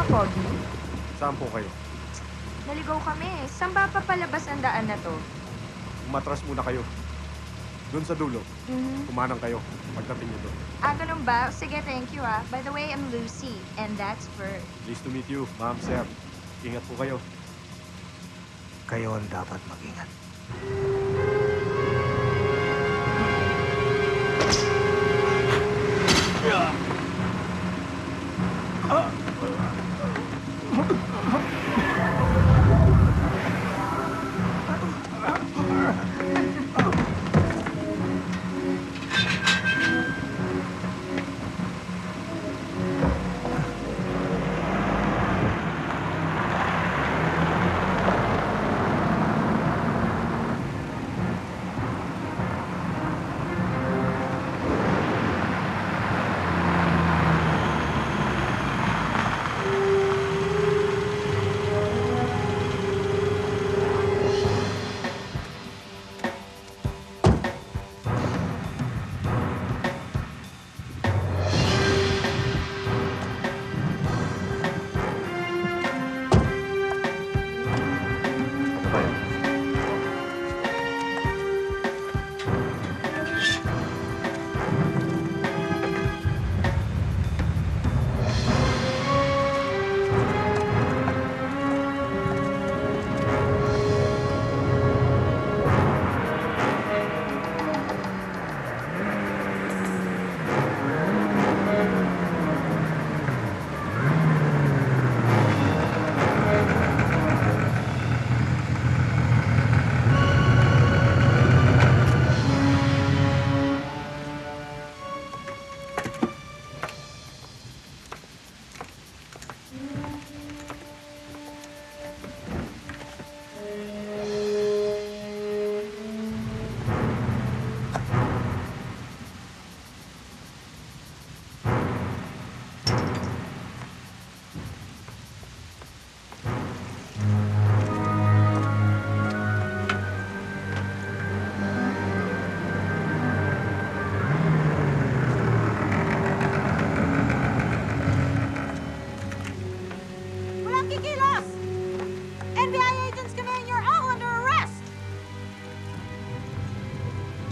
Pogi? Saan po kayo? Naligaw kami. Saan ba papalabas ang daan na to? Umatras muna kayo. Doon sa dulo. Mhm. Kumanang kayo. Pagdating nyo doon. Ganun ba? Sige, thank you ah. By the way, I'm Lucy. And that's Bert. Pleased to meet you, ma'am, sir. Ingat po kayo. Kayo ang dapat mag-ingat.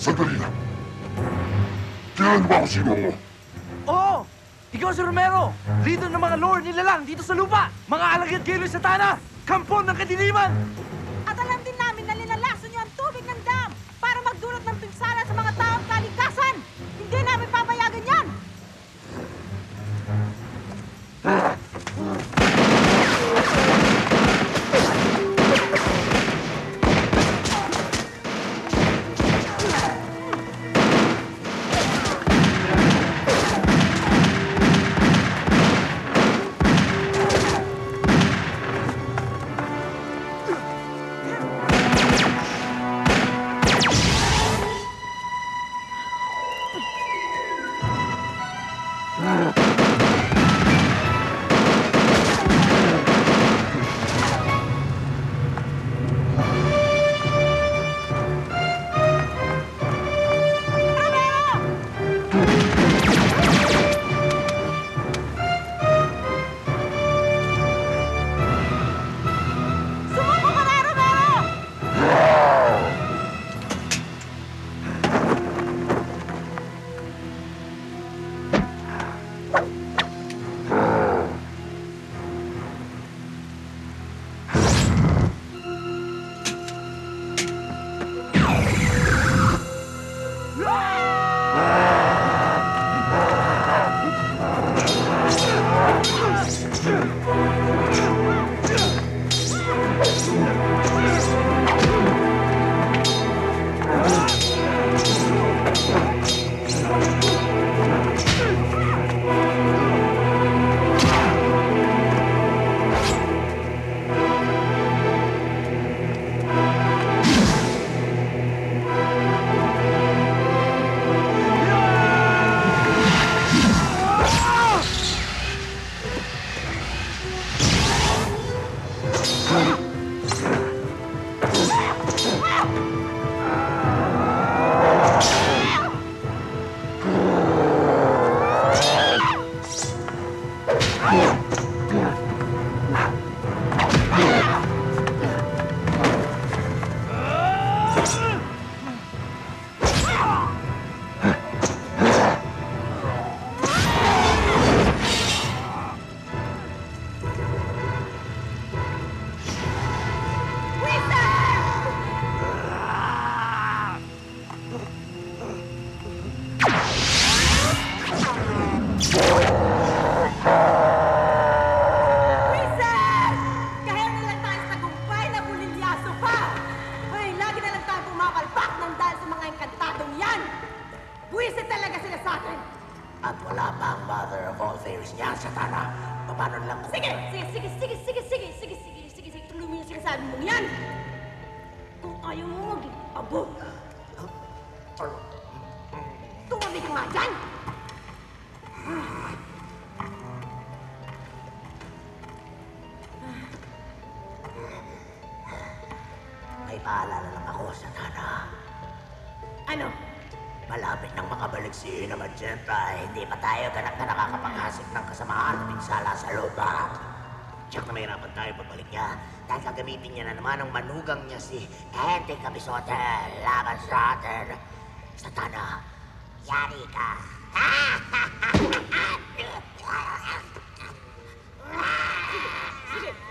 Sandali lang. Kailan ba ako sino mo? Oo! Ikaw si Romero! Leader ng mga lord nila lang dito sa lupa! Mga alagad kayo sa Tana! Kampon ng kadiliman! At alam din namin na linalaso niyo ang tubig ng dam para magdulot ng pinsala sa mga taong kalikasan! Hindi namin papayagan yan! At wala pa ang mother of all fairies niya sa Tana. Paano lang kung... Sige! Tuloy mo yung sinasabi mong yan! Kung ayaw mo maging abo, tumabi ka nga dyan! May paalala lang ako sa Tana. Ano? Malapit nang makabalik si Ina Magenta, hindi pa tayo ganap na nakakapanghasik ng kasamaan at pinsala sa lupa. Tiyak na mahirapan tayo pagbalik niya dahil gagamitin niya na naman ang manugang niya si Ente Capisote laban sa atin. Sa Tana, yari ka.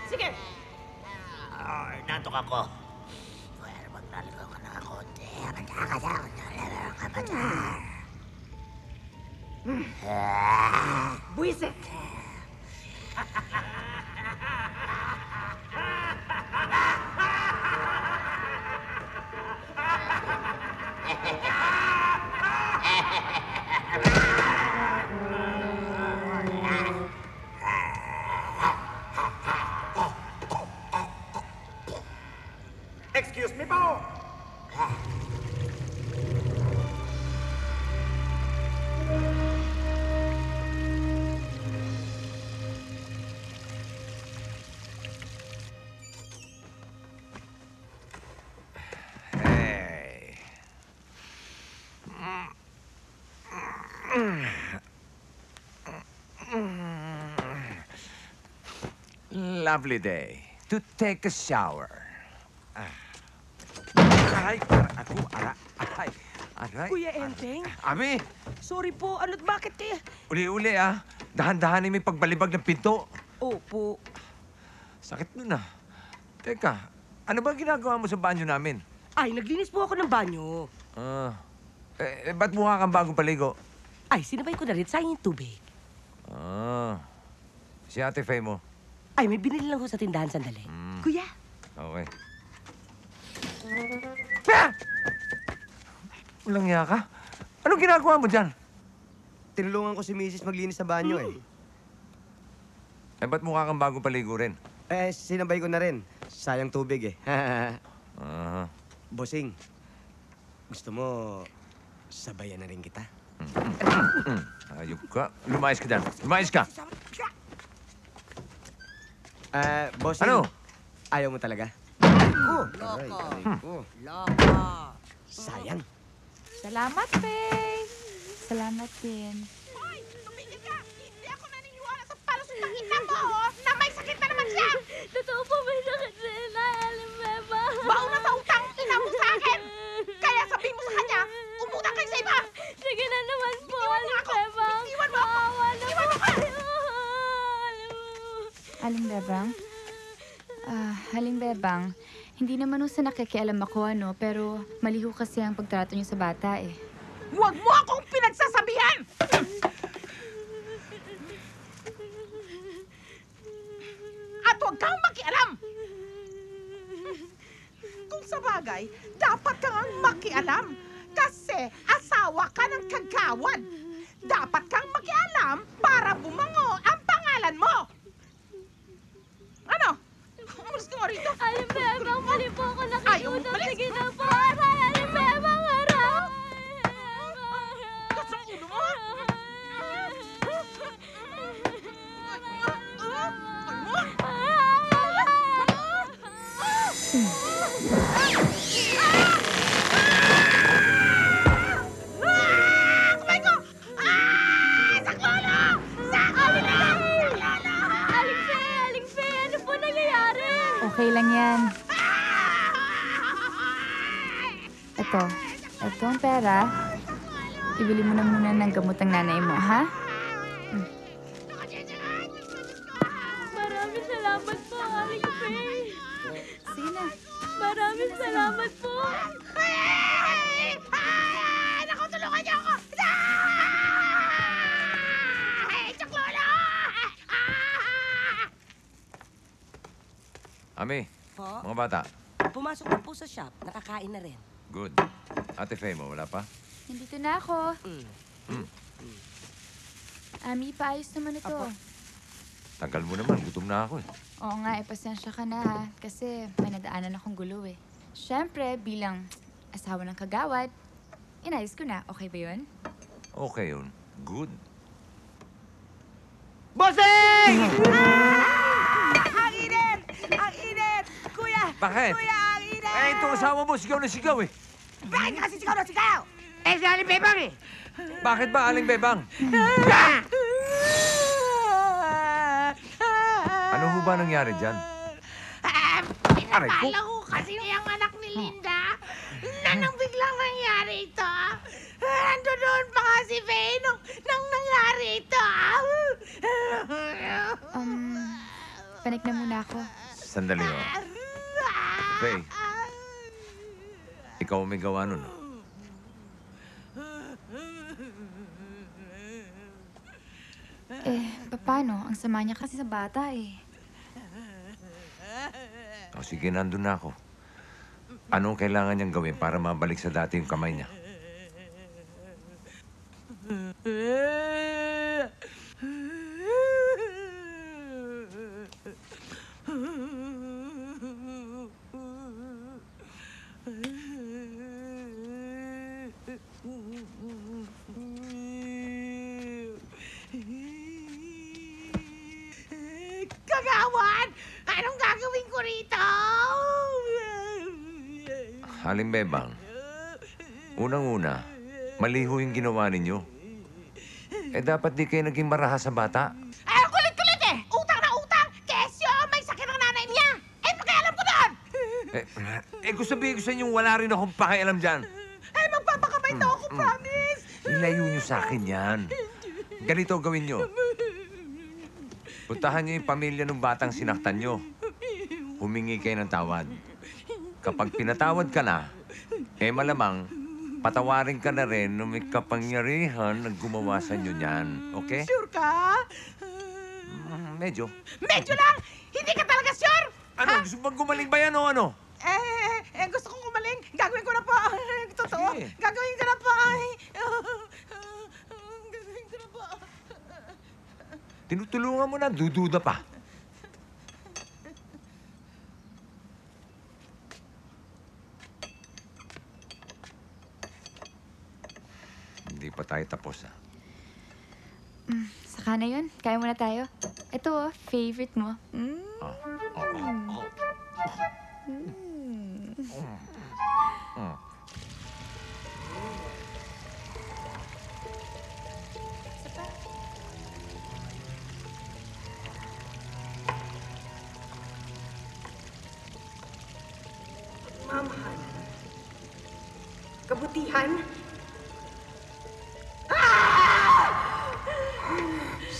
Sige! Nantok ako. Pwede magnaligaw ka na konti. Buisit! Excuse me po! Hey. Lovely day to take a shower. Aray, aray. Kuya Enteng, Ami, sorry po. Ano't bakit kaya? uli-uli ah. Dahan-dahanin mo yung pagbalibag ng pinto. Opo. Sakit nun ah. Teka, ano ba ginagawa mo sa banyo namin? Ay, naglinis po ako ng banyo. Ba't mukha kang bagong paligo? Ay, sinabay ko na rin sa yung tubig. Si Ate Faye mo. Ay, may binili lang ko sa tindahan sandali. Kuya, Okay. Ah! Walang iya ka? Anong ginagawa mo dyan? Tinulungan ko si Mrs. maglinis sa banyo eh. Ba't mukha kang bagong paligo rin? Sinabay ko na rin. Sayang tubig eh. Bossing, gusto mo sabayan na rin kita? Ayop ka. Lumayas ka dyan. Lumayas ka. Bossing. Ano? Ayaw mo talaga? Loko. Sayang. Salamat, Faye. Salamat din. Hoy! Tumigil ka! Hindi ako naniniwala sa palusot ng ina mo, oh! Na may sakit na naman siya! Totoo po may sakit si Inay, Aling Beba. Bauna sa utang ina mo sa akin! Kaya sabihin mo sa kanya, umutang kayo sa iba! Sige na naman po, Iwan mo Aling ako! Beba. Iwan mo ako! Iwan mo ka! Aling Bebang? Aling Bebang, hindi naman ho sa nakikialam ako, pero mali ho kasi ang pagtrato niyo sa bata, eh. Huwag mo akong pinagsasabihan! At huwag kang makialam! Kung sa bagay, dapat kang makialam. Kasi asawa ka ng kagawad. Dapat kang makialam para bumango ang pangalan mo. Ano? Umalis ka nga rito. Aling Bebang, mali po ako Ayaw mo nakikiusap. umalis? Sige na po, aray, Aling Bebang, aray. Gas ang ulo mo, ha? Kamay ko! Saklolo! Saklolo! Aling Faye, ano po nangyayari? Okay lang yan. Ito ang pera. Ibili mo na muna ng gamot ang nanay mo, ha? Maraming salamat po, Aling Faye. Sige na. Maraming salamat po. Naku, tulungan niyo ako! Saklolo! Ami, Po, mga bata. pumasok na po sa shop. Nakakain na rin. Good. Ate Faye mo, wala pa? Nandito na ako. Ami, paayos naman ito. Apo. Tagal mo naman, gutom na ako eh. Oo nga, pasensya ka na ha. Kasi may nadaanan akong gulo eh. Siyempre, bilang asawa ng kagawad, inayos ko na. Okay ba yun? Okay yun. Good. Bossing! Ang init! Ang init! Kuya! Bakit? Kuya, ang init! Eh, itong asawa mo, sigaw na sigaw eh. Bakit ka kasi sigaw na sigaw? Eh, si Aling Bebang eh! Bakit ba, Aling Bebang? Ano ho ba nangyari dyan? Aray ko. Pinapala ko kasi yung anak ni Linda na nang biglang nangyari ito. Ando doon pa nga si Faye nung nangyari ito. Panik na muna ako. Sandali oh. Faye, ikaw may gawa nun. Oh. Paano? Ang sama niya kasi sa bata eh. O sige, nandun na ako. Anong kailangan niyang gawin para mabalik sa dati yung kamay niya? Kagawan! Anong gagawin ko rito? Aling Bebang, unang-una, mali ho yung ginawa ninyo. Eh, dapat di kayo naging maraha sa bata. Ay, ang kulit-kulit eh! Utang na utang! Kesyo, may sakit ang nanay niya! Eh, pakialam ko doon! Kung sabihin ko sa inyo, wala rin akong pakialam dyan. Eh, magpapakabait na ako, promise! Ilayo niyo sa akin yan. Ganito gawin niyo. Puntahan niyo yung pamilya ng batang sinaktan niyo. Humingi kayo ng tawad. Kapag pinatawad ka na, eh malamang, patawarin ka na rin ng may kapangyarihan na gumawa sa inyo niyan. Okay? Sure ka? Medyo. Medyo lang! Hindi ka talaga sure! Ano? Gusto bang gumaling ba yan o ano? Gusto kong umaling. Gagawin ko na po. Totoo. Sige. Gagawin ko na po. Gagawin ko na po. Tinutulungan mo na, dududa pa. Hindi pa tayo tapos, ah. Saka na yun. Kaya muna tayo. Ito oh, favorite mo. Mamahal. Kabutihan.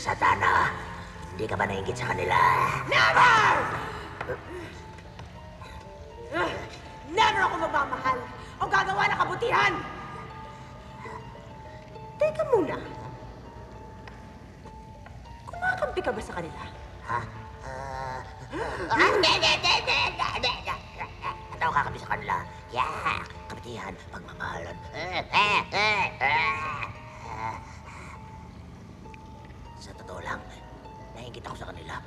Satana, hindi ka ba nainggit sa kanila? Never! Never ako magmamahal o gagawa ng kabutihan! Teka muna. Kumakampi ka ba sa kanila? Ha? Hindi! Ataw ka kami sa kanila. Yeah! Kabutihan, pagmamahalan. Sa totoo lang, nainggit ako sa kanila.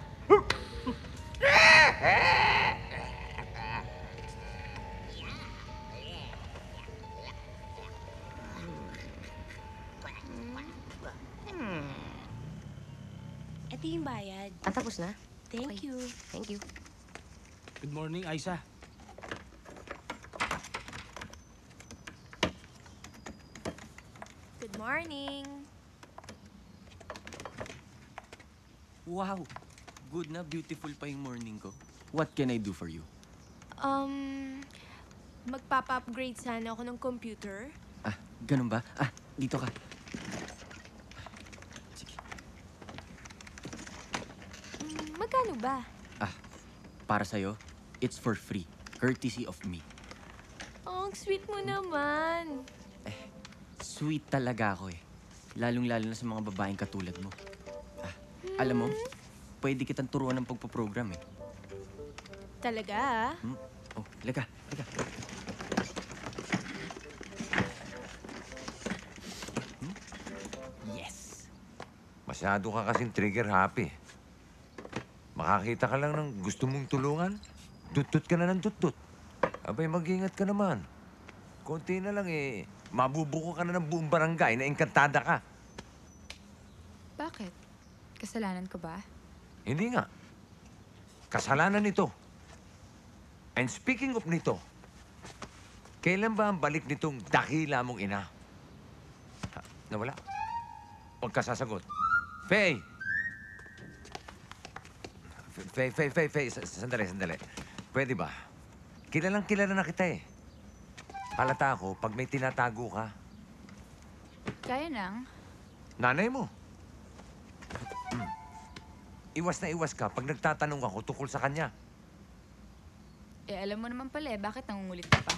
Ito yung bayad. Tapos na? Thank you. Thank you. Good morning, Aisa. Good morning. Wow! Good na, beautiful pa yung morning ko. What can I do for you? Magpapa-upgrade sana ako ng computer. Ah, ganun ba? Ah, dito ka. Sige. Magkano ba? Ah, para sa'yo, it's for free. Courtesy of me. Oh, ang sweet mo naman. Sweet talaga ako eh. Lalong-lalo na sa mga babaeng katulad mo. Ah, alam mo, pwede kitang turuan ng pagpaprogram eh. Talaga ah? Oh, laga. Yes! Masyado ka kasing trigger happy. Makakita ka lang ng gusto mong tulungan, tutut ka na ng tutut. Abay, mag-ingat ka naman. Konti na lang mabubuko ka na ng buong barangay na engkantada ka. Bakit? Kasalanan ko ba? Hindi nga. Kasalanan nito. And speaking of nito, kailan ba ang balik nitong dakila mong ina? Ha, nawala? Huwag ka sasagot. Faye! Faye, sandali. Pwede ba? Kilalang kilala na kita eh. Halata ako pag may tinatago ka. Kaya nang. Nanay mo. Iwas na iwas ka pag nagtatanong ako tungkol sa kanya. Alam mo naman pala bakit nangungulit ka pa?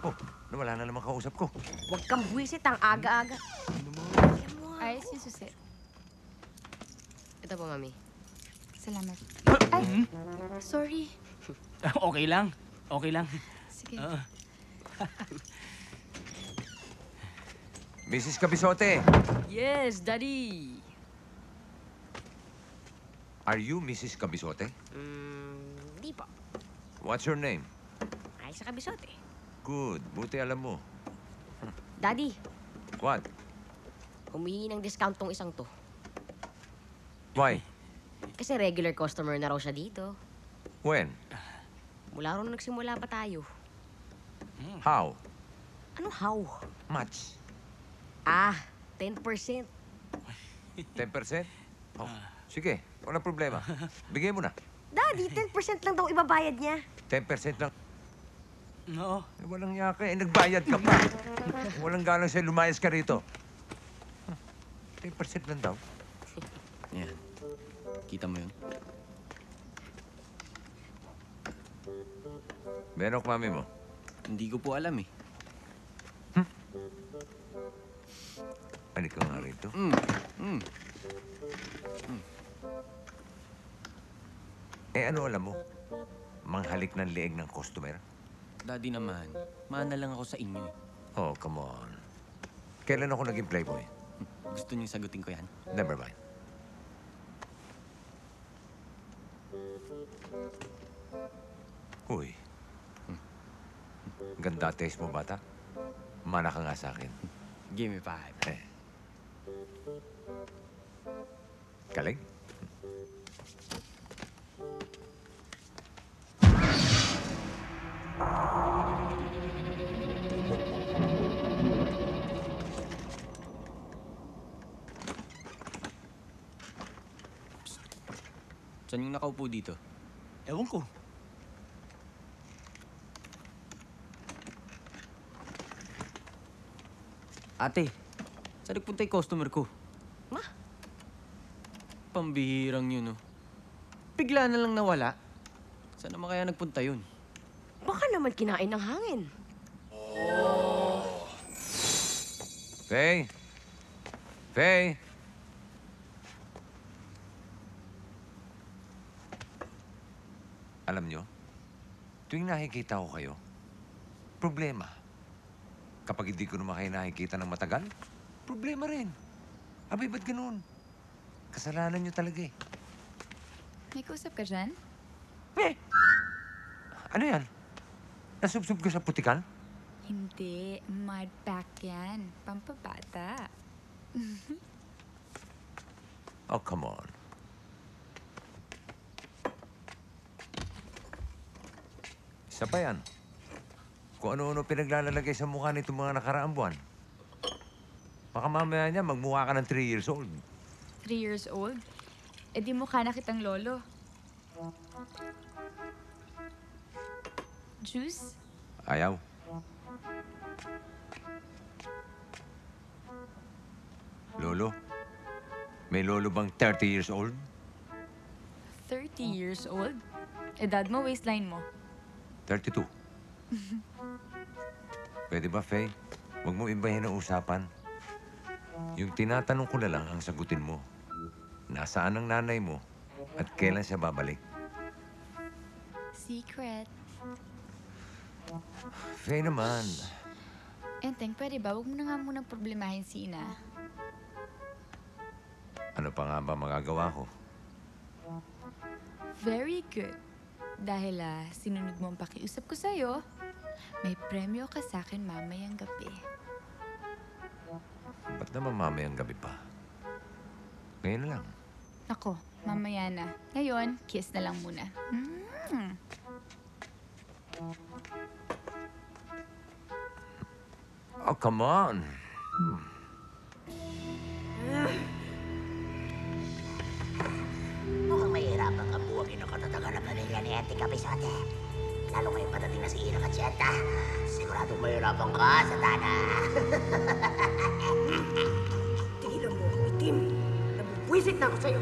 Oh, nawala na naman kausap ko. Huwag kang buwisit, ang aga-aga. Ayos yung susi. Ito po, Mami. Salamat. Ay, sorry. Okay lang. Okay lang. Sige. Mrs. Cabisote, Yes, Daddy. are you Mrs. Cabisote? Di po. What's your name? Ay, sa kabisote. Good, buti alam mo. Daddy, What? humingi ng discount tong isang to. Why? Kasi regular customer na raw siya dito. When? Mula ron nagsimula pa tayo. How? Ano how? Much? 10%. 10%? Oh, sige, walang problema. Bigay mo na. Daddy, 10% lang daw ibabayad niya. 10% lang. No. Walang yaka eh, nagbayad ka pa. Walang galang sa'yo, lumayas ka rito. 10% lang daw. Yan. Kita mo yun? Menok, mami mo. Hindi ko po alam eh. Ano ka nga rito? Ano alam mo? Manghalik ng leeg ng customer? Daddy naman, mana lang ako sa inyo eh. Oh, come on. Kailan ako naging playboy? Gusto niyo sagutin ko yan? Never mind. Uy. Ganda taste mo, bata. Mana ka nga sa akin. Give me 5. Galing? Saan yung nakaupo dito? Ewan ko. Ate, saan nagpunta yung customer ko? Ma? Pambihirang yun, oh. Bigla na lang nawala. Saan naman kaya nagpunta yun? Baka naman kinain ng hangin. Faye? Faye? Alam nyo, tuwing nakikita ko kayo, problema. Kapag hindi ko naman kayo nakikita ng matagal, problema rin. Abay, ba't ganun? Kasalanan nyo talaga eh. May kausap ka dyan? Ano yan? Nasubsob ka sa putikan? Hindi. Mud pack yan. Pampabata. Oh, come on. Isa pa yan. Kung ano-ano pinaglalagay sa mukha nitong mga nakaraang buwan. Baka mamaya niya magmukha ka ng 3 years old. 3 years old? Eh di mukha na kitang lolo. Juice? Ayaw. Lolo? May lolo bang 30 years old? 30 years old? Edad mo, waistline mo. 32. Pwede ba, Faye? Huwag mo ibahin ang usapan. Yung tinatanong ko na lang ang sagutin mo. Nasaan ang nanay mo at kailan siya babalik? Secret. Faye naman. Enteng, pwede ba? Huwag mo na nga munang problemahin si Ina. Ano pa nga ba magagawa ko? Very good. Dahil sinunod mo ang pakiusap ko sa'yo, may premyo ka sa akin mamayang gabi. Ba't naman mamayang gabi pa? Ngayon na lang. Ako, mamaya na. Ngayon, kiss na lang muna. Oh, come on. Mukhang mahirapan ang buwagin ang katatagan ng pamilya ni Auntie Capizote. Lalo ngayong patating na si Ina Macheta. Siguradong mahirapan ka sa Tana. Tigilan mo ako, itim. Nabubwisit na ako sa'yo.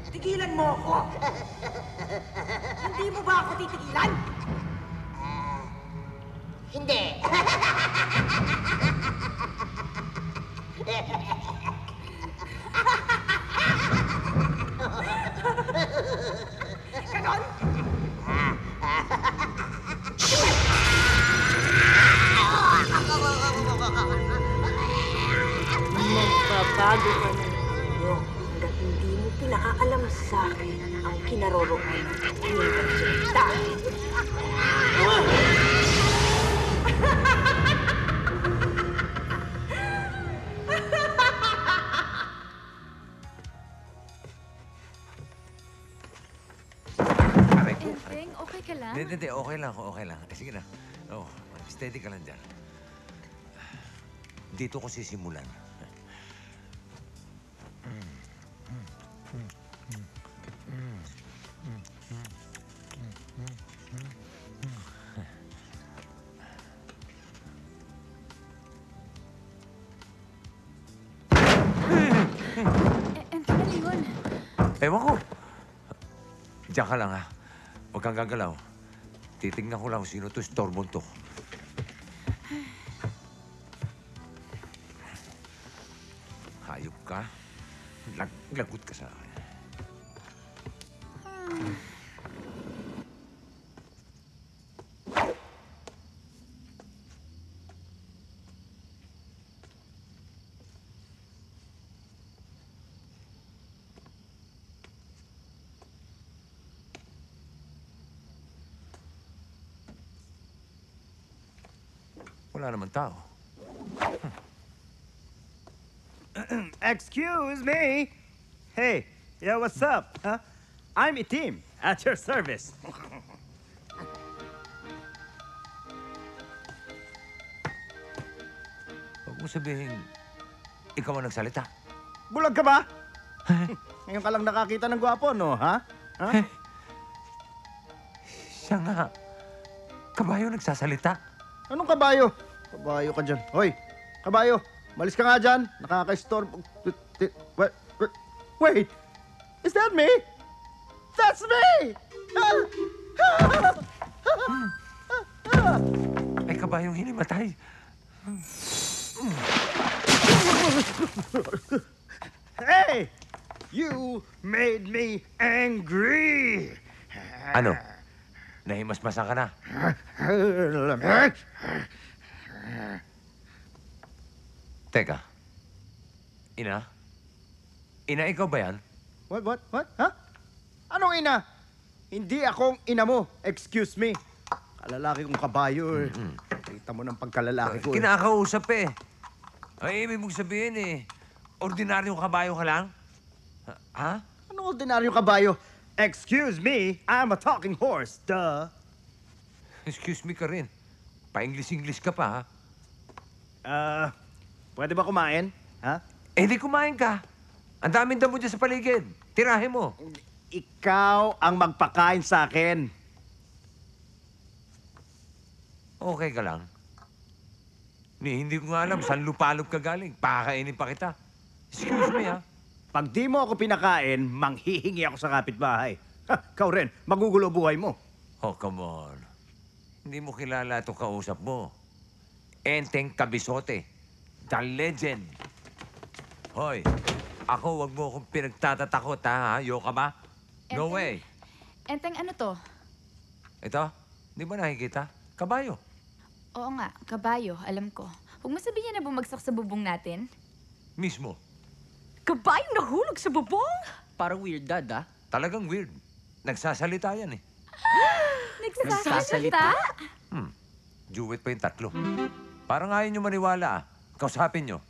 Tigilan mo ako! Hindi mo ba ako titigilan? Hindi. Ganon? Magbabago ka ng iyo hanggat hindi mo pinakaalam sa akin ang kinaroroonan ng unibersalita. Aray ko. Enteng, okay ka lang? Hindi, okay lang ako, okay lang. Sige na. Oh, steady ka lang dyan. Dito ko sisimulan. Enteng, ano yun? Ewan ko. Diyan ka lang, ha? Huwag kang gagalaw. Titignan ko lang kung sino to, Storbon to. Hayop ka. Lagot ka sa akin. Wala naman tao. Excuse me. Hey, yeah, what's up? Huh? I'm Itim, at your service. Huwag mo sabihin, ikaw ang nagsalita. Bulag ka ba? Ngayon ka lang nakakita ng gwapo, no? Ha? Huh? Siya nga. Kabayo nagsasalita. Anong kabayo? Kabayo ka dyan. Hoy, kabayo, malis ka nga dyan. Nakaka-storm. Wait, is that me? That's me! Ay, kabayong hinimatay. Hey! You made me angry! Ano? Nahimasmasan ka na? Teka. Ina? Ina, ikaw ba yan? What? Ha? Anong ina? Hindi akong ina mo. Excuse me. Kalalaki kong kabayo eh. Kita Kita mo ng pagkalalaki ko. Kinakausap eh. Ay, ibig mong sabihin eh. Ordinaryong kabayo ka lang? Ha? Ano ordinaryong kabayo? Excuse me, I'm a talking horse, duh. Excuse me ka rin. Pa-English-English ka pa, ha? Pwede ba kumain? Ha? Eh, di kumain ka. Ang daming damo dyan sa paligid. Tirahin mo. Ikaw ang magpakain sa akin. Okay ka lang? Hindi ko nga alam saan lupalop ka galing. Pakakainin pa kita. Excuse me, ha? Pag di mo ako pinakain, manghihingi ako sa kapitbahay. Ikaw rin, magugulo buhay mo. Oh, come on. Hindi mo kilala itong kausap mo. Enteng Kabisote. The legend. Hoy, ako wag mo akong pinagtatatakot, ha? Yo ka ba? No Enteng? way. Enteng, ano to? Ito? Di ba nakikita? Kabayo. Oo nga, kabayo, alam ko. Huwag mo sabihin na bumagsak sa bubong natin. Mismo. Kabayong nahulog sa bubong? Parang weird, Dad, ah. Talagang weird. Nagsasalita yan, eh. Nagsasalita? Duet pa yung tatlo. Parang ayaw nyo maniwala, ah. Kausapin nyo.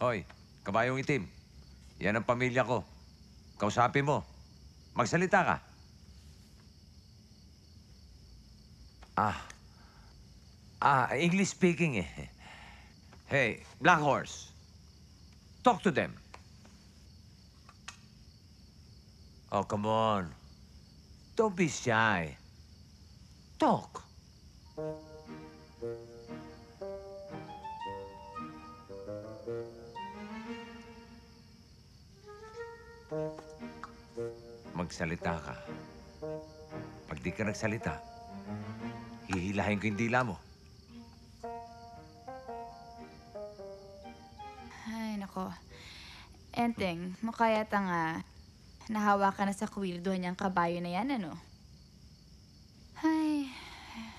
Hoy, kabayong itim. Yan ang pamilya ko. Kausapin mo. Magsalita ka. English speaking eh. Hey, Black Horse. Talk to them. Oh, come on. Don't be shy. Talk. Magsalita ka. Pag di ka nagsalita, hihilahin ko yung dila mo. Ay, nako. Enteng, mukha yata nga nahawa ka na sa kwirdo niyang kabayo na yan, ano? Ay,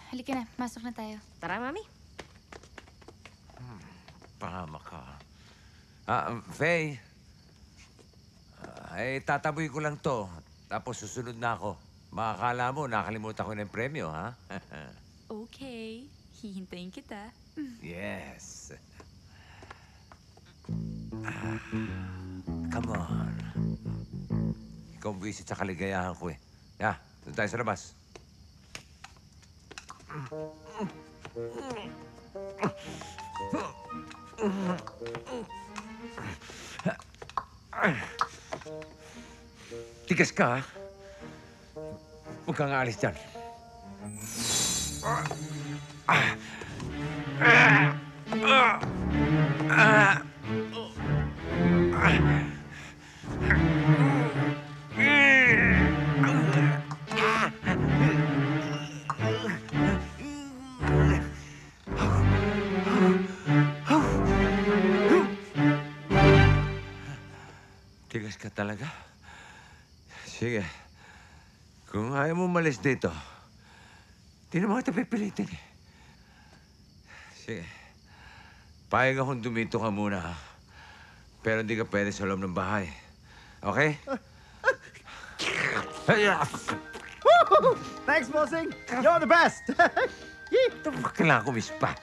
halika na. Masok na tayo. Tara, Mami. Pahama ka. Faye. Tataboy ko lang to. Tapos susunod na ako. Makakala mo, nakalimutan ko na yung premyo, ha? Okay. Hihintayin kita. Yes. Come on. Ikaw ang visit sa kaligayahan ko, eh. Doon tayo sa labas. Tigas ka, ha? Huwag kang aalis dyan. Tigas ka talaga. Sige. Kung ayaw mo umalis dito, di naman kita pipilitin, eh. Sige. Payag akong dumito ka muna, ha? Pero hindi ka pwede sa loob ng bahay. Okay? Thanks, bossing. You're the best. Ito ba kailangan kumispa?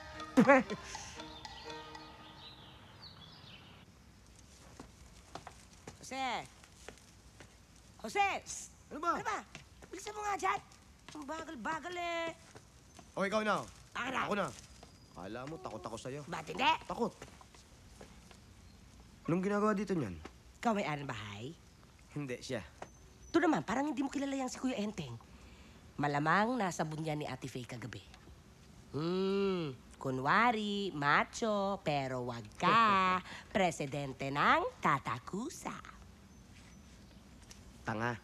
Jose! Jose! Ano ba? Ano ba? Bilisan mo nga dyan. Ang bagal-bagal eh. O, ikaw na. Akin na. Ako na. Kala mo, takot ako sa'yo. Ba't hindi? Takot. Anong ginagawa dito niyan? Ikaw may-ari ng bahay? Hindi, siya. Ito naman, parang hindi mo kilala yang si Kuya Enteng. Malamang nasa bunyan ni Ate Faye kagabi. Kunwari, macho, pero wag ka. Presidente ng Tatakusa. Tanga.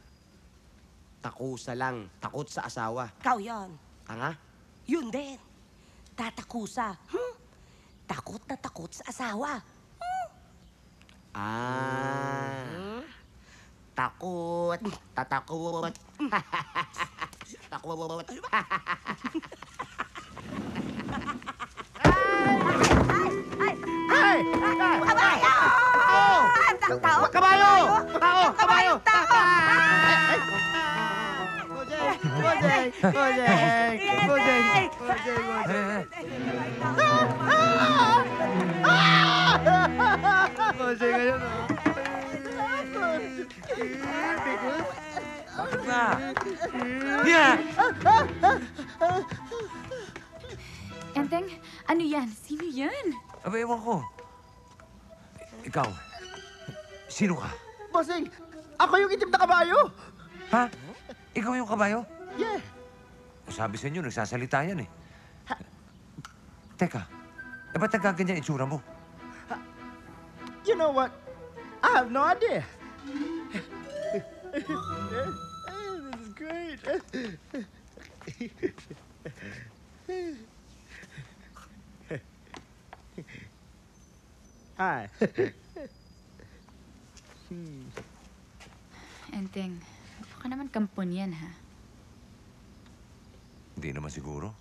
Takusa lang. Takot sa asawa. Ikaw yon. Tanga? Yun din. Tatakusa. Takot na takot sa asawa. Takot. Tatakot. Takot. Hey! Kabayo! Tao! Kabayo! Tao! Kabayo! Tao! Jose! Bossing! Bossing! Bossing! Bossing, ayun o. Bakit na? Yeah! Enteng, ano yan? Sino yan? Aba, ewan ko. Ikaw, sino ka? Bossing, ako yung itim na kabayo. Ha? Ikaw yung kabayo? Yeah. Sabi sa inyo, nagsasalita yan eh. Teka, ba't nagkaganyan itsura mo? You know what? I have no idea. This is great. Hi. Enteng, baka naman kampon yan, ha? Hindi naman siguro.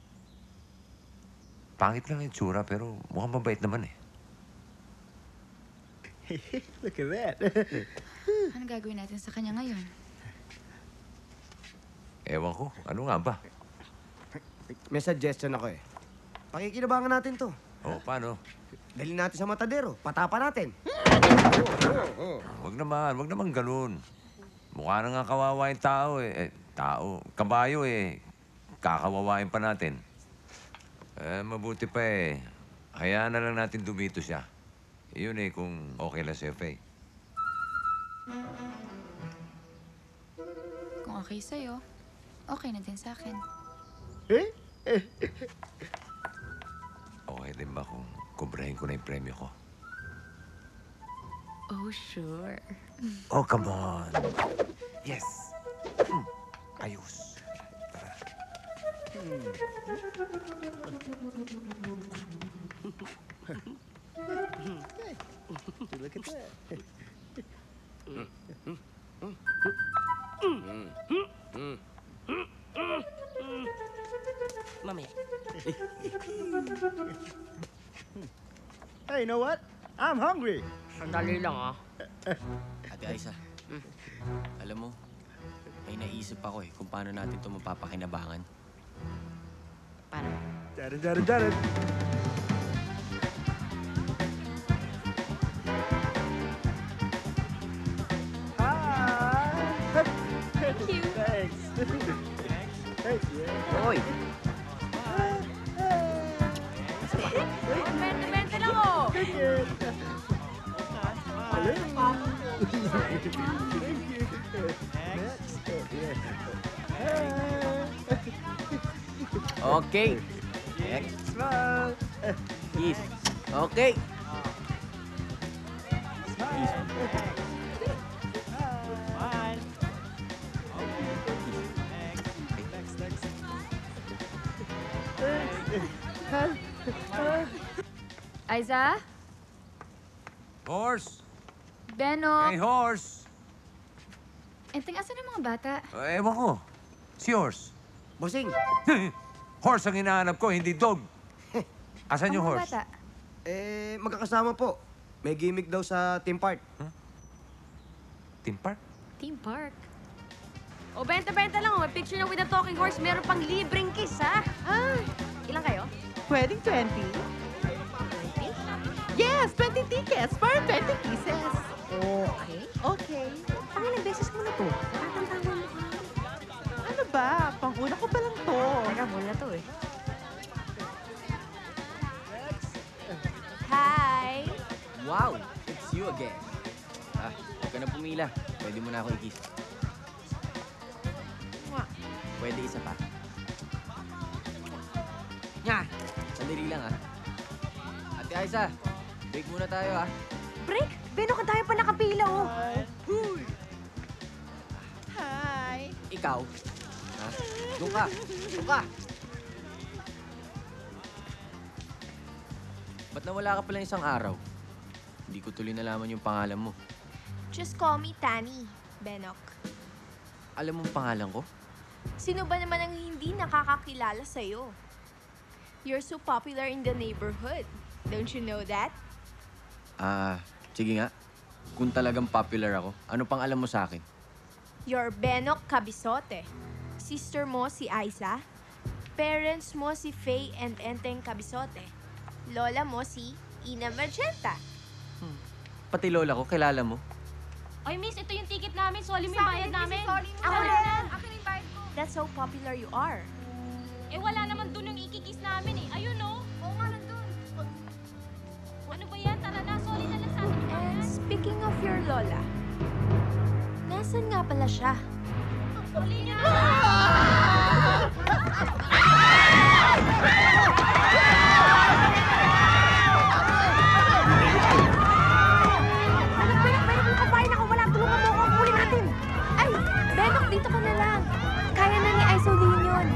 Pangit lang yung itsura, pero mukhang mabait naman eh. Look at that. Ano gagawin natin sa kanya ngayon? Ewan ko, ano nga ba? May suggestion ako eh. Pakikinabangan natin to. O, paano? Dali natin sa matadero. Patapa natin. Wag naman ganun. Mukha na nga kawawa yung tao eh. Kabayo eh. Kakawawain pa natin. Mabuti pa eh. Hayaan na lang natin dumito siya. Iyon eh, kung okay lang si Faye. Kung okay sa'yo, okay na din sa akin. Okay din ba kung kubrahin ko na yung premyo ko? Oh, sure. Oh, come on. Yes. Ayos. Tara. Look at that. Mamaya. Hey, you know what? I'm hungry. Sandali lang ah. Ate Aiza, alam mo, may naisip ako eh kung paano natin ito mapapakinabangan. Paano? Jared. Thank you. Thanks. Thanks, yeah. Hoy! Bente lang oh. Okay. Next. Kiss. Okay. Aiza? Horse! Benok? Hey, horse! Enteng, asan ang mga bata? Ewan ko. Si Horse. Bossing! Horse ang hinahanap ko, hindi dog. Asan yung Ang mga horse? bata? Magkakasama po. May gimmick daw sa team park. Team park? Team Park. O, benta lang. May picture na with a talking horse. Meron pang libreng kiss, ha? Ilan kayo? Pwedeng 20? Yes, 20 tickets for 20 pieces. Okay. Okay. Pangilang beses mo na to? Natatantawa mo ka. Ano ba? Pang-una ko pa lang to. Teka, muna to eh. Hi! Wow! It's you again. Huwag ka na pumila. Pwede mo na ako i-kiss. Pwede isa pa. Nya! Sandali lang Ate Aiza, break muna tayo Break? Beno ka tayo pa nakapila, oh. Hi. Ikaw? Doon ka! Ba't nawala ka pala isang araw? Hindi ko tuloy nalaman yung pangalan mo. Just call me Tani, Benok. Alam mo ang pangalan ko? Sino ba naman ang hindi nakakakilala sa'yo? You're so popular in the neighborhood. Don't you know that? Sige nga. Kung talagang popular ako, ano pang alam mo sa akin? You're Benok Cabizote. Sister mo si Aiza. Parents mo si Faye and Enteng Cabisote. Lola mo si Ina Magenta. Pati lola ko, kilala mo. Oy, miss, ito yung ticket namin. Soli mo yung bayad namin. Ako rin. Akin yung bayad ko. That's how popular you are. Eh, wala naman dun yung ikikis namin eh. Ayun, no? Oo nga, nandun. Ano ba yan? Tara na, soli na lang sa atin yung And bayad. speaking of your lola, nasan nga pala siya? Soli niya! Ay! Benok, dito ka na lang. Kaya na ni Isolene yun.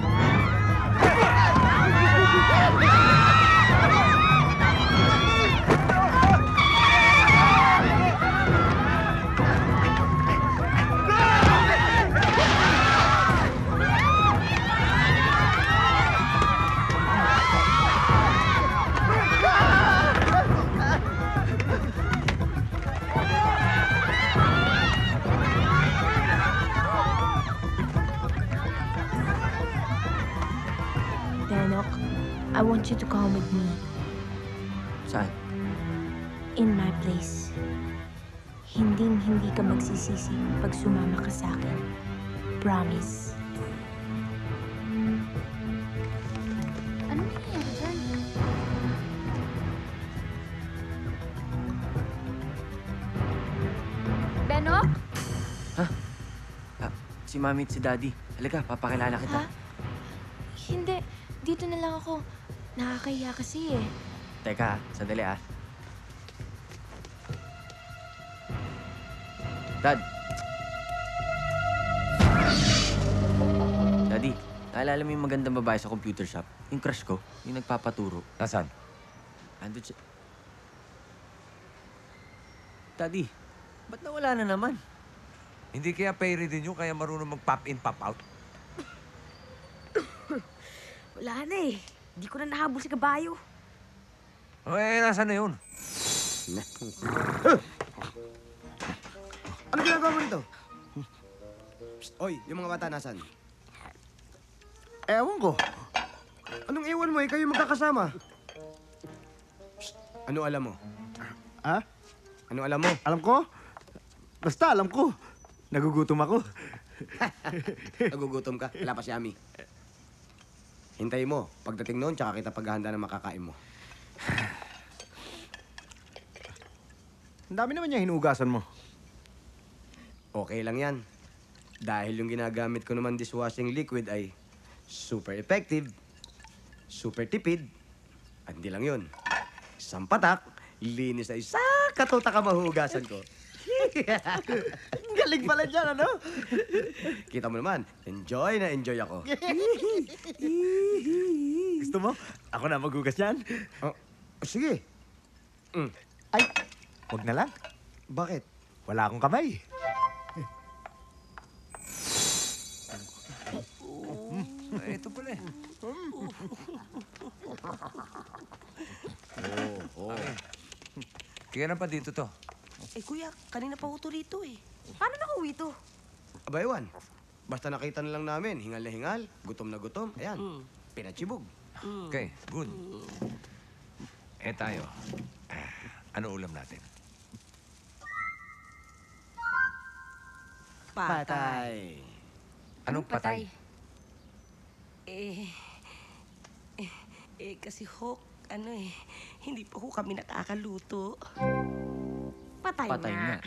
Benok, I want you to come with me Saan? in my place. Hinding-hindi ka magsisisi pag sumama ka sa akin. Promise. Ano nangyayari dyan? Benok? Si Mami at si Daddy. Halika, papakilala kita. Ha? Hindi. Dito na lang ako. Nakakahiya kasi eh. Teka, sandali ah. Dad. Daddy, naalala mo yung magandang babae sa computer shop? Yung crush ko, yung nagpapaturo. Nasaan? Andun siya. Daddy, ba't nawala na naman? Hindi kaya pairy din yun, kaya marunong mag-pop in, pop out. Wala na eh. Hindi ko na nahabol si kabayo. Eh, nasaan na yun? Ano ginagawa mo nito? Oy, yung mga bata nasan? Ewan ko. Anong ewan mo eh? Kayo magkakasama. Ano alam mo? Ha? Ano alam mo? Alam ko? Basta alam ko. Nagugutom ako. Nagugutom ka? Wala pa si Ami. Hintay mo. Pagdating noon, tsaka kita paghahanda ng makakain mo. Ang dami naman niya hinugasan mo. Okay lang yan. Dahil yung ginagamit ko naman dishwashing liquid ay super effective, super tipid, at hindi lang yun. Isang patak, linis na isa, katuta ka mahugasan ko. Galing pala dyan, ano? Kita mo naman, enjoy na enjoy ako. Gusto mo? Ako na maghugas yan? Oh, sige. Ay, wag na lang. Bakit? Wala akong kamay. Ito pala eh. Kaya na pa dito to. Eh kuya, kanina pa uto rito eh. Paano nakauwi to? Aba, ewan. Basta nakita na lang namin, hingal na hingal, gutom na gutom. Ayan, pinatsibog. Okay, good. Eh tayo, ano ulam natin? Patay. Anong patay? Kasi ho, hindi pa ho kami nakakaluto. Patay, Patay na.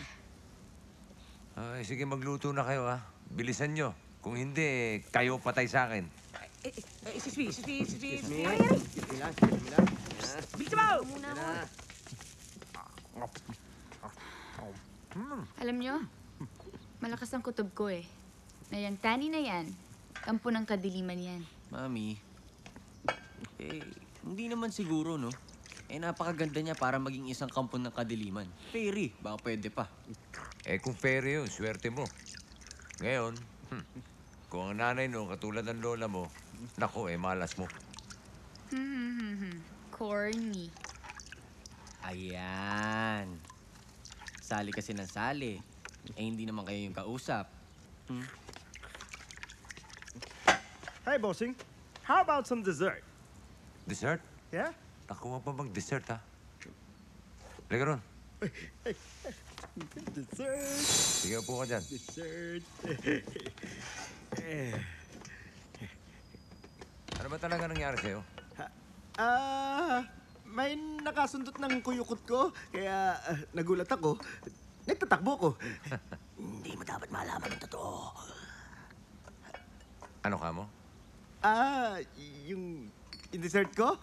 Ay, sige, magluto na kayo ha. Bilisan nyo. Kung hindi, kayo patay sa akin. Excuse me. Bilis mo! Alam nyo, malakas ang kutob ko eh. Na yung tani na yan, kampo ng kadiliman yan. Mami, hindi naman siguro, no? Napakaganda niya para maging isang kampo ng kadiliman. Peri, baka pwede pa. Kung pere yun, swerte mo. Ngayon, kung ang nanay no, katulad ng lola mo, nako, malas mo. Corny. Ayan. Sali kasi ng sali. Hindi naman kayo yung kausap. Hey, bossing. How about some dessert? Dessert? Yeah? Nakuha pa bang dessert, ha? Halika ron. Dessert. Sige, upo ka dyan. Dessert. Ano ba talaga nangyari sa'yo? May nakasundot ng kuyukot ko, kaya nagulat ako. Nagtatakbo ko. Hindi mo dapat malaman ang totoo. Ano ka mo? Yung dessert ko?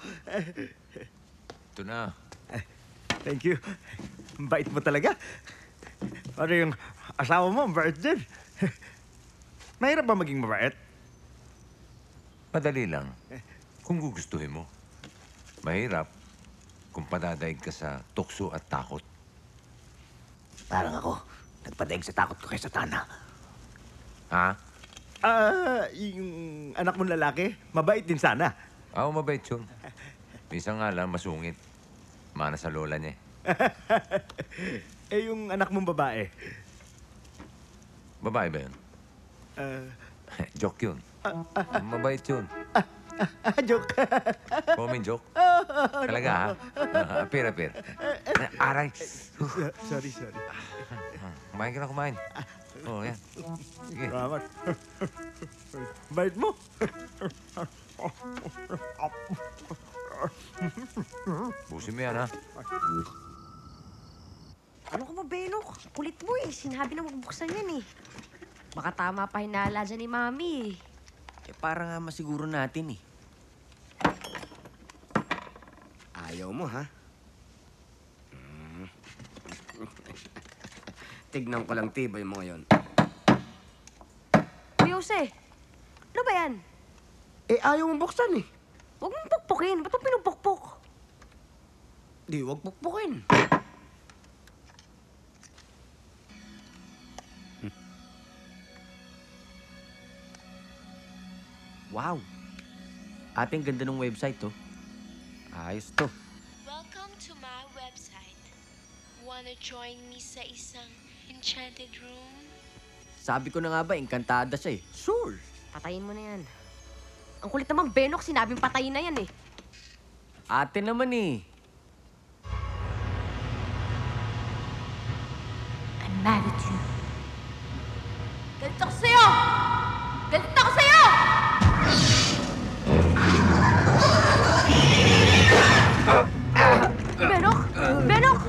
Ito na. Thank you. Ang bait mo talaga. Ano yung asawa mo, ang bait din. Mahirap ba maging mabait? Madali lang. Kung gugustuhin mo. Mahirap kung padadaig ka sa tukso at takot. Parang ako, nagpadaig sa takot ko kay Satana. Ha? Yung anak mong lalaki, mabait din sana. Oo, mabait yun. Minsan nga lang, masungit. Mana sa lola niya Yung anak mong babae. Babae ba yun? Joke yun. Mabait yun. Joke. Coming joke? Talaga, ha? Apir. Aray. Sorry. Kumain ka na, kumain. Oo, yan. Sige. Salamat. Bait mo. Busin mo yan, ha? Ano ka ba, Benok? Kulit mo eh. Sinabi na magbuksan yan eh. Baka tama pa hinala dyan ni Mami eh. Para nga masiguro natin eh. Ayaw mo, ha? Tignan ko lang tibay mo ngayon. Kuya Jose, ano ba yan? Ayaw mong buksan eh. Huwag mong pukpukin. Ba't mo pinupukpok? Di, wag pukpukin. Wow! Ating ganda ng website, to. Ayos to. Welcome to my website. Wanna join me sa isang enchanted room? Sabi ko na nga ba, engkantada siya eh. Sure! Patayin mo na yan. Ang kulit naman, Benok. Sinabing patayin na yan eh. Ate naman eh. I'm mad at you. Galit ako sa'yo! Galit ako sa'yo! Benok! Benok!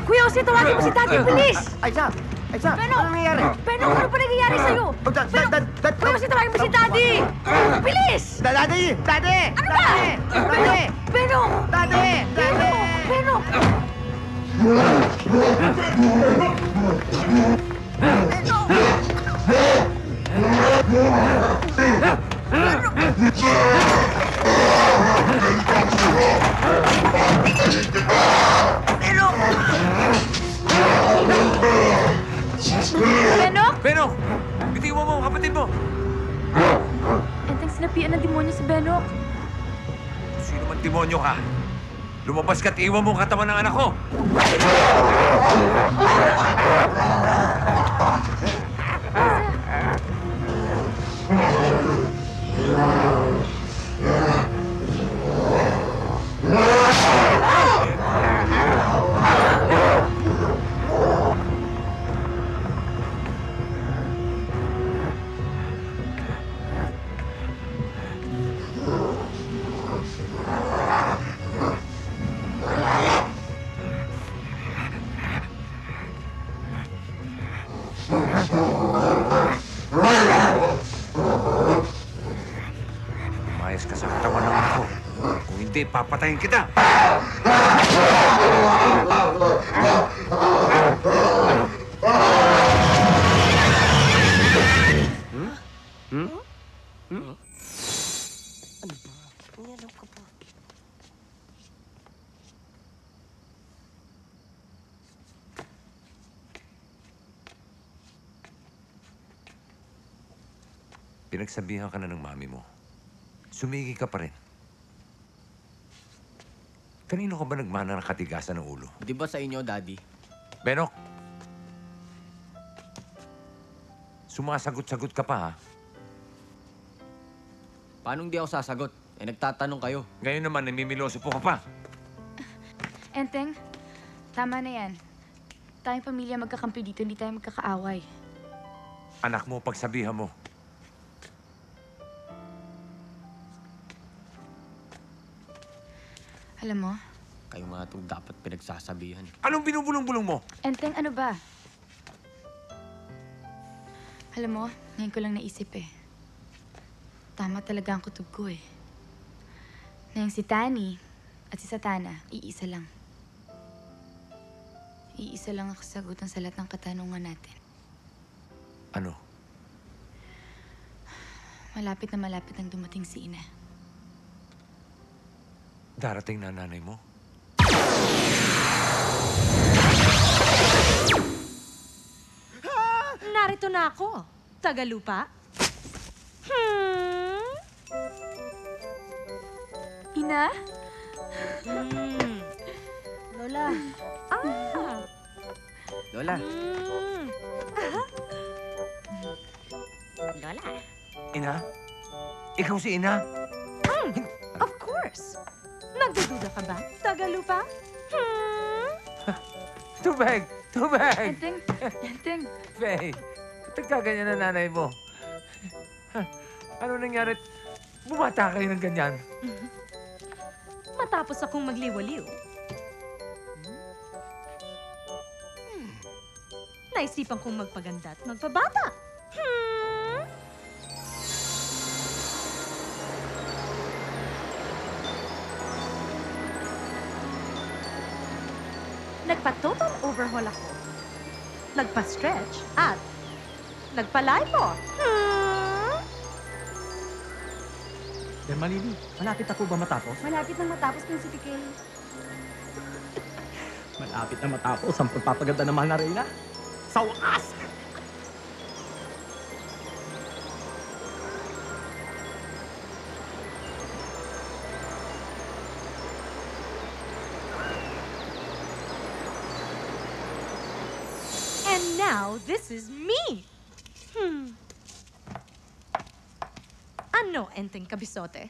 Kuya Jose, tawagin mo si Daddy, bilis! Aiza! Benok! Ano nangyari? Benok, ano pa nangyayari sa'yo? Kuya Jose, tawagin mo si Daddy! Bilis! Daddy! Ano ba? Benok! Benok! Benok! Benok! Bitiwan mo ang kapatid mo! Enteng sinapian ng demonyo si Benok. Sino man demonyo ka? Lumabas ka't iwan mo ang katawan ng anak ko! Umayos ka sa katawan ng anak ko. Kung hindi, papatayin kita! Umiyalam ka pa. Pinagsabihan ka na ng mami mo. Sumigi ka pa rin. Kanino ka ba nagmana ng katigasan ng ulo? Di ba sa inyo, Daddy? Benok! Sumasagot-sagot ka pa, ha? Paano hindi ako sasagot? Eh, nagtatanong kayo. Ngayon naman, namimiloso po ka pa. Enteng, tama na yan. Tayong pamilya magkakampi dito, hindi tayo magkakaaway. Anak mo, pagsabihan mo. Alam mo, Kayo nga itong dapat pinagsasabihan. Anong binubulong-bulong mo? Enteng, ano ba? Alam mo, ngayon ko lang naisip eh. Tama talaga ang kutob ko eh. Na yung si Tani at si Satana, iisa lang. Iisa lang ang kasagutan sa lahat ng katanungan natin. Ano? Malapit na malapit ang dumating si Ina. Darating na nanay mo? Narito na ako. Tagalupa. Ina? Lola. Ah. Lola. Lola. Ina? Ikaw si Ina? Of course. Nagdududa ka ba? Tagalupa? Tubig! Tubig! Enteng! Enteng! Faye, ba't nagkaganyan na nanay mo? Ano nangyari? Bumata kayo ng ganyan. Matapos akong magliwaliw. Naisipan kong magpaganda at magpabata. Nagpa-total overhaul ako. Nagpa-stretch at nagpa-lipo. Malini, malapit ako ba matapos? Malapit na matapos ng si PK. Malapit na matapos ang pagpapaganda ng mahal na Reyna. Sa wakas! And now, this is me. Ano, Enteng Kabisote?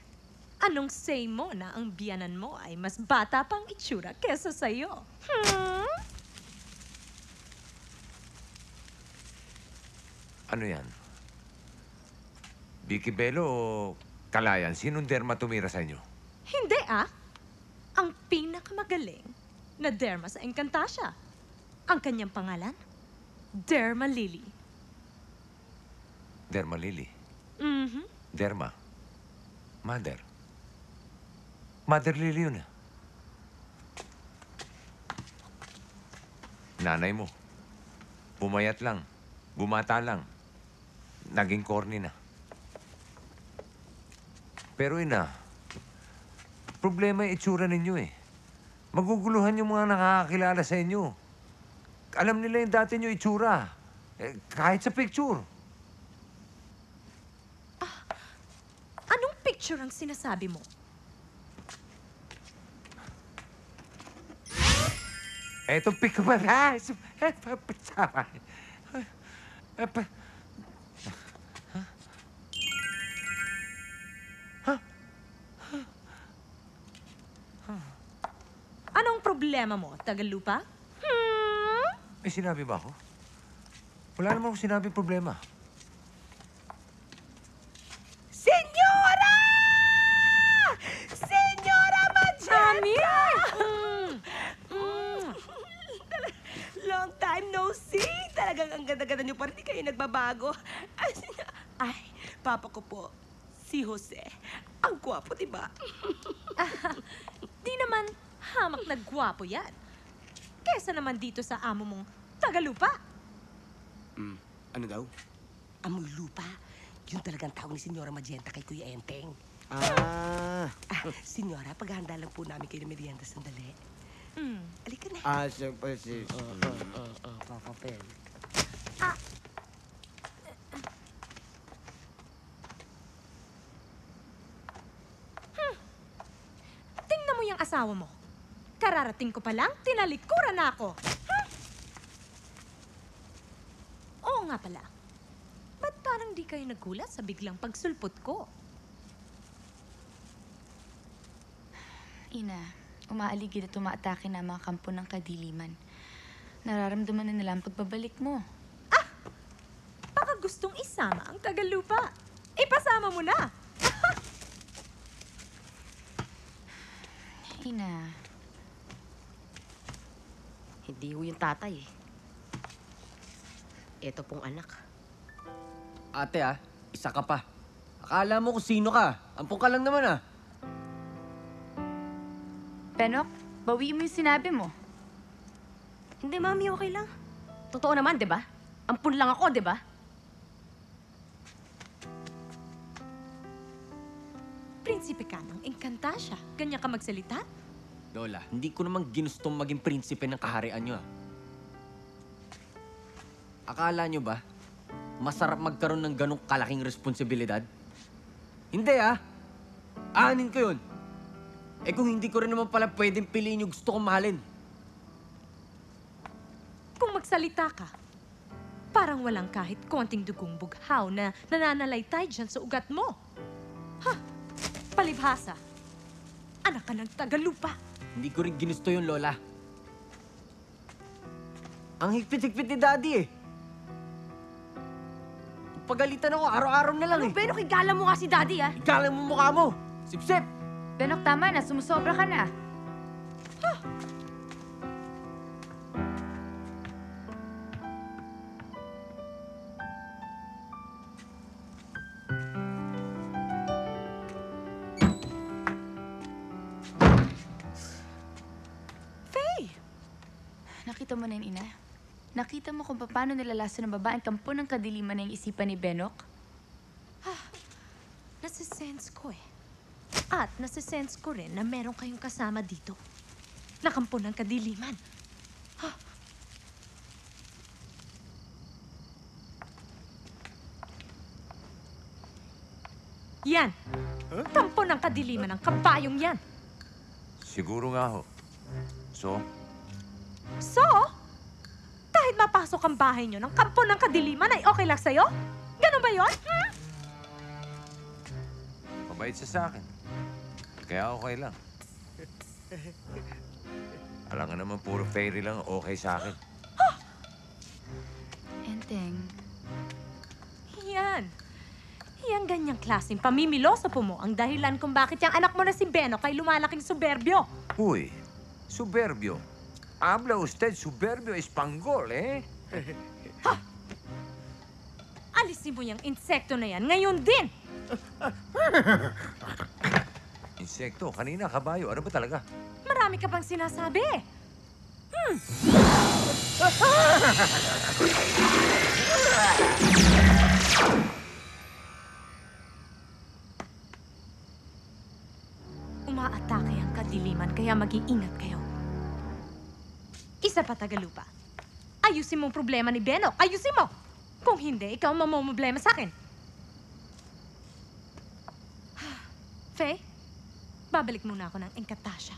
Anong say mo na ang biyanan mo ay mas bata pang itsura kesa sa'yo? Ano yan? Vicky Bello o Kalayan? Sinong derma tumira sa inyo? Hindi ah. Ang pinakamagaling na derma sa Encantasia. Ang kanyang pangalan, Derma Lily. Derma Lily? Mhm. Derma? Mother? Mother Lily yun ah. Nanay mo. Pumayat lang. Bumata lang. Naging corny na. Pero ina, problema yung itsura ninyo eh. Maguguluhan yung mga nakakakilala sa inyo. Alam nila yung dati nyo itsura. Eh, kahit sa picture. Anong picture ang sinasabi mo? Etong pick ba? Anong problema mo, Tagalupa? May sinabi ba ako? Wala naman akong sinabi problema. Senyora! Senyora Magenta! Long time no see. Talagang ang ganda-ganda niyo pa rin. Di kayo nagbabago. Ay, papa ko po, si Jose. Ang gwapo, di ba? Di naman hamak na gwapo yan. Kesa naman dito sa amo mong Tagalupa. Ano daw? Amoy lupa. Yun talagang tawag ni Senyora Magenta kay Kuya Enteng. Senyora, paghahanda lang po namin kayo ng merienda sandali. Halika na. Siyempre sis. Papapel. Tingnan mo yung asawa mo. Kararating ko pa lang, tinalikuran na ako. Oo nga pala. Ba't parang di kayo nagulat sa biglang pagsulpot ko? Ina, umaaligid at umaatake na ang mga kampo ng kadiliman. Nararamdaman na nila ang pagbabalik mo. Baka gustong isama ang Tagalupa. Ipasama mo na! Ina, Hindi ho yung tatay eh. Ito pong anak. Ate isa ka pa. Akala mo kung sino ka. Ampun ka lang naman Benok, bawiin mo yung sinabi mo. Hindi, Mami, okay lang. Totoo naman, di ba? Ampun lang ako, di ba? Prinsipe ka ng Encantasia. Ganyan ka magsalita? Lola, hindi ko naman ginustong maging prinsipe ng kaharian nyo Akala nyo ba, masarap magkaroon ng ganong kalaking responsibilidad? Hindi Aanin ko yun. Kung hindi ko rin naman pala pwedeng piliin yung gusto kong mahalin. Kung magsalita ka, parang walang kahit konting dugong bughaw na nananalaytay dyan sa ugat mo. Palibhasa, anak ka ng Tagalupa. Hindi ko rin ginusto yun, Lola. Ang higpit-higpit ni Daddy Pagalitan ako, araw-araw na lang Benok, igala mo nga si Daddy Igala mo mukha mo! Sip-sip! Benok, tama na. Sumusobra ka na. Nakita mo na yun, Ina? Nakita mo kung paano nilalaso ng babaeng kampo ng kadiliman na yung isipan ni Benok? Nasisense ko At nasisense ko rin na meron kayong kasama dito. Na kampo ng kadiliman. Yan! Kampo ng kadiliman ang kabayong yan. Siguro nga ho. So? So, kahit mapasok ang bahay nyo ng kampo ng kadiliman ay okay lang sa'yo? Ganun ba yun? Mabait siya sa akin. Kaya okay lang. Alam nga naman, puro fairy lang okay sa akin. Enteng. Yan. Yan ganyang klaseng pamimiloso po mo ang dahilan kung bakit yung anak mo na si Benok ay lumalaking suberbio. Uy, suberbio. Habla usted suberbio Espanol, Alisin mo yung insekto na yan ngayon din! Insekto? Kanina, kabayo. Ano ba talaga? Marami ka pang sinasabi. Umaatake ang kadiliman, kaya mag-iingat kayo. Isa pa, Tagalupa. Ayusin mo ang problema ni Benok. Ayusin mo! Kung hindi, ikaw ang mamomblema sa akin. Faye, babalik muna ako ng Encantasia.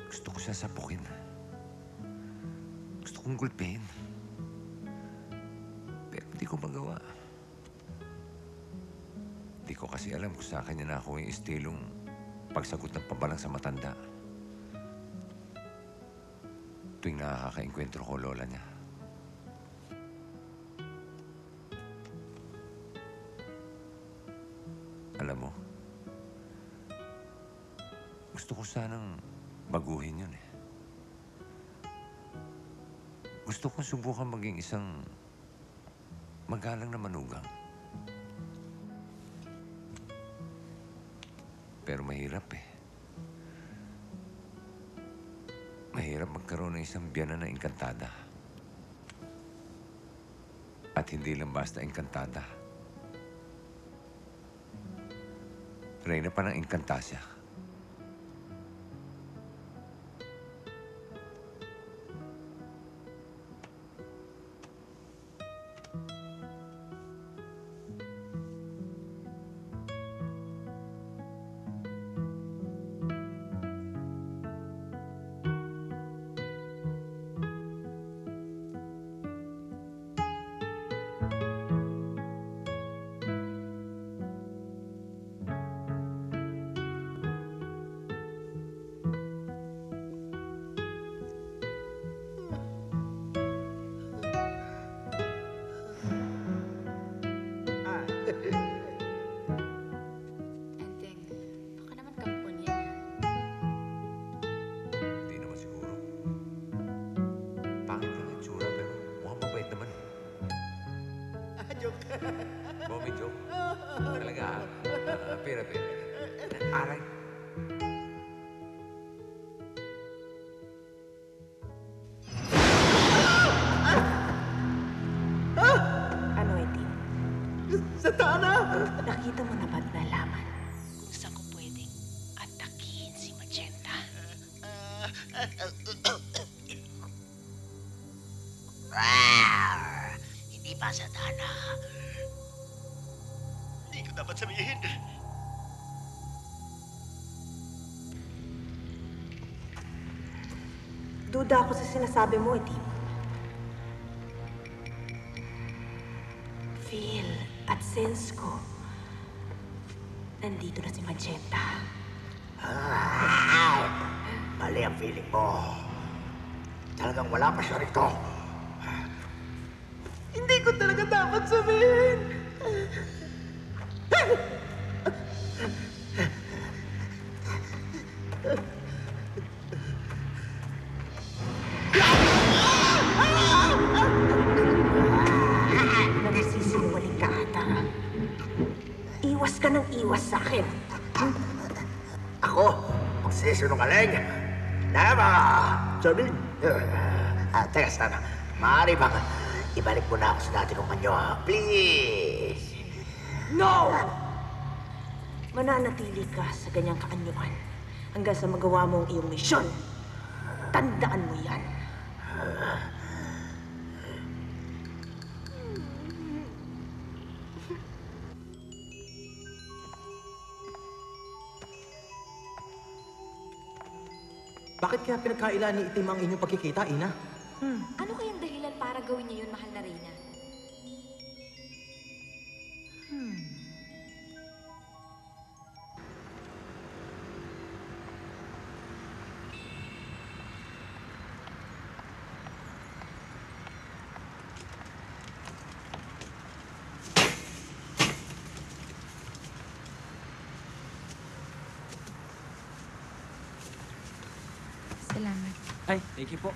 Gusto ko siya sapukin. Gusto kong gulpihin. Pero hindi ko magawa. Hindi ko kasi alam kung sa kanya na ako yung estilong pagsagot ng pabalang sa matanda. Tuwing nakaka-enkwentro ko lola niya. Alam mo, gusto ko sanang baguhin yun eh. Gusto kong subukan maging isang magalang na manugang. Pero mahirap eh. Mahirap magkaroon ng isang biyanan na engkantada. At hindi lang basta engkantada. Reyna pa ng engkantasya. Enteng, baka naman kampon yan. Hindi naman siguro. Pangit lang yung tsura pero mukhang mabait naman. Joke. Mommy joke. Talaga ah. Pera. Aray. Ano, Eddie? Sa Tana! Nakita mo na ba't nalaman kung saan ko pwedeng atakihin si Magenta? Hindi pa sa Tana. Hindi ko dapat sabihin. Duda ako sa sinasabi mo, Eddie. Feel at sense ko, nandito na si Magenta. Mali ang feeling mo. Talagang wala pa siya rito. Hindi ko talaga dapat sabihin. Nagsisinungaling ka ata. Iwas ka ng iwas sa akin. Ako, magsisinungaling. Nama! Sabi. Teka, sana. Maaari bang ibalik mo na ako sa dati kong kanyo, ha? Please! No! Mananatili ka sa ganyang kaanyuan hanggang sa magawa mo ang iyong misyon. Tandaan mo yan. Bakit kaya pinagkailan ni Itim ang inyong pagkikita, Ina? Ano kayang dahilan para gawin niya yun, mahal na Reyna? Salamat. Ay, thank you po.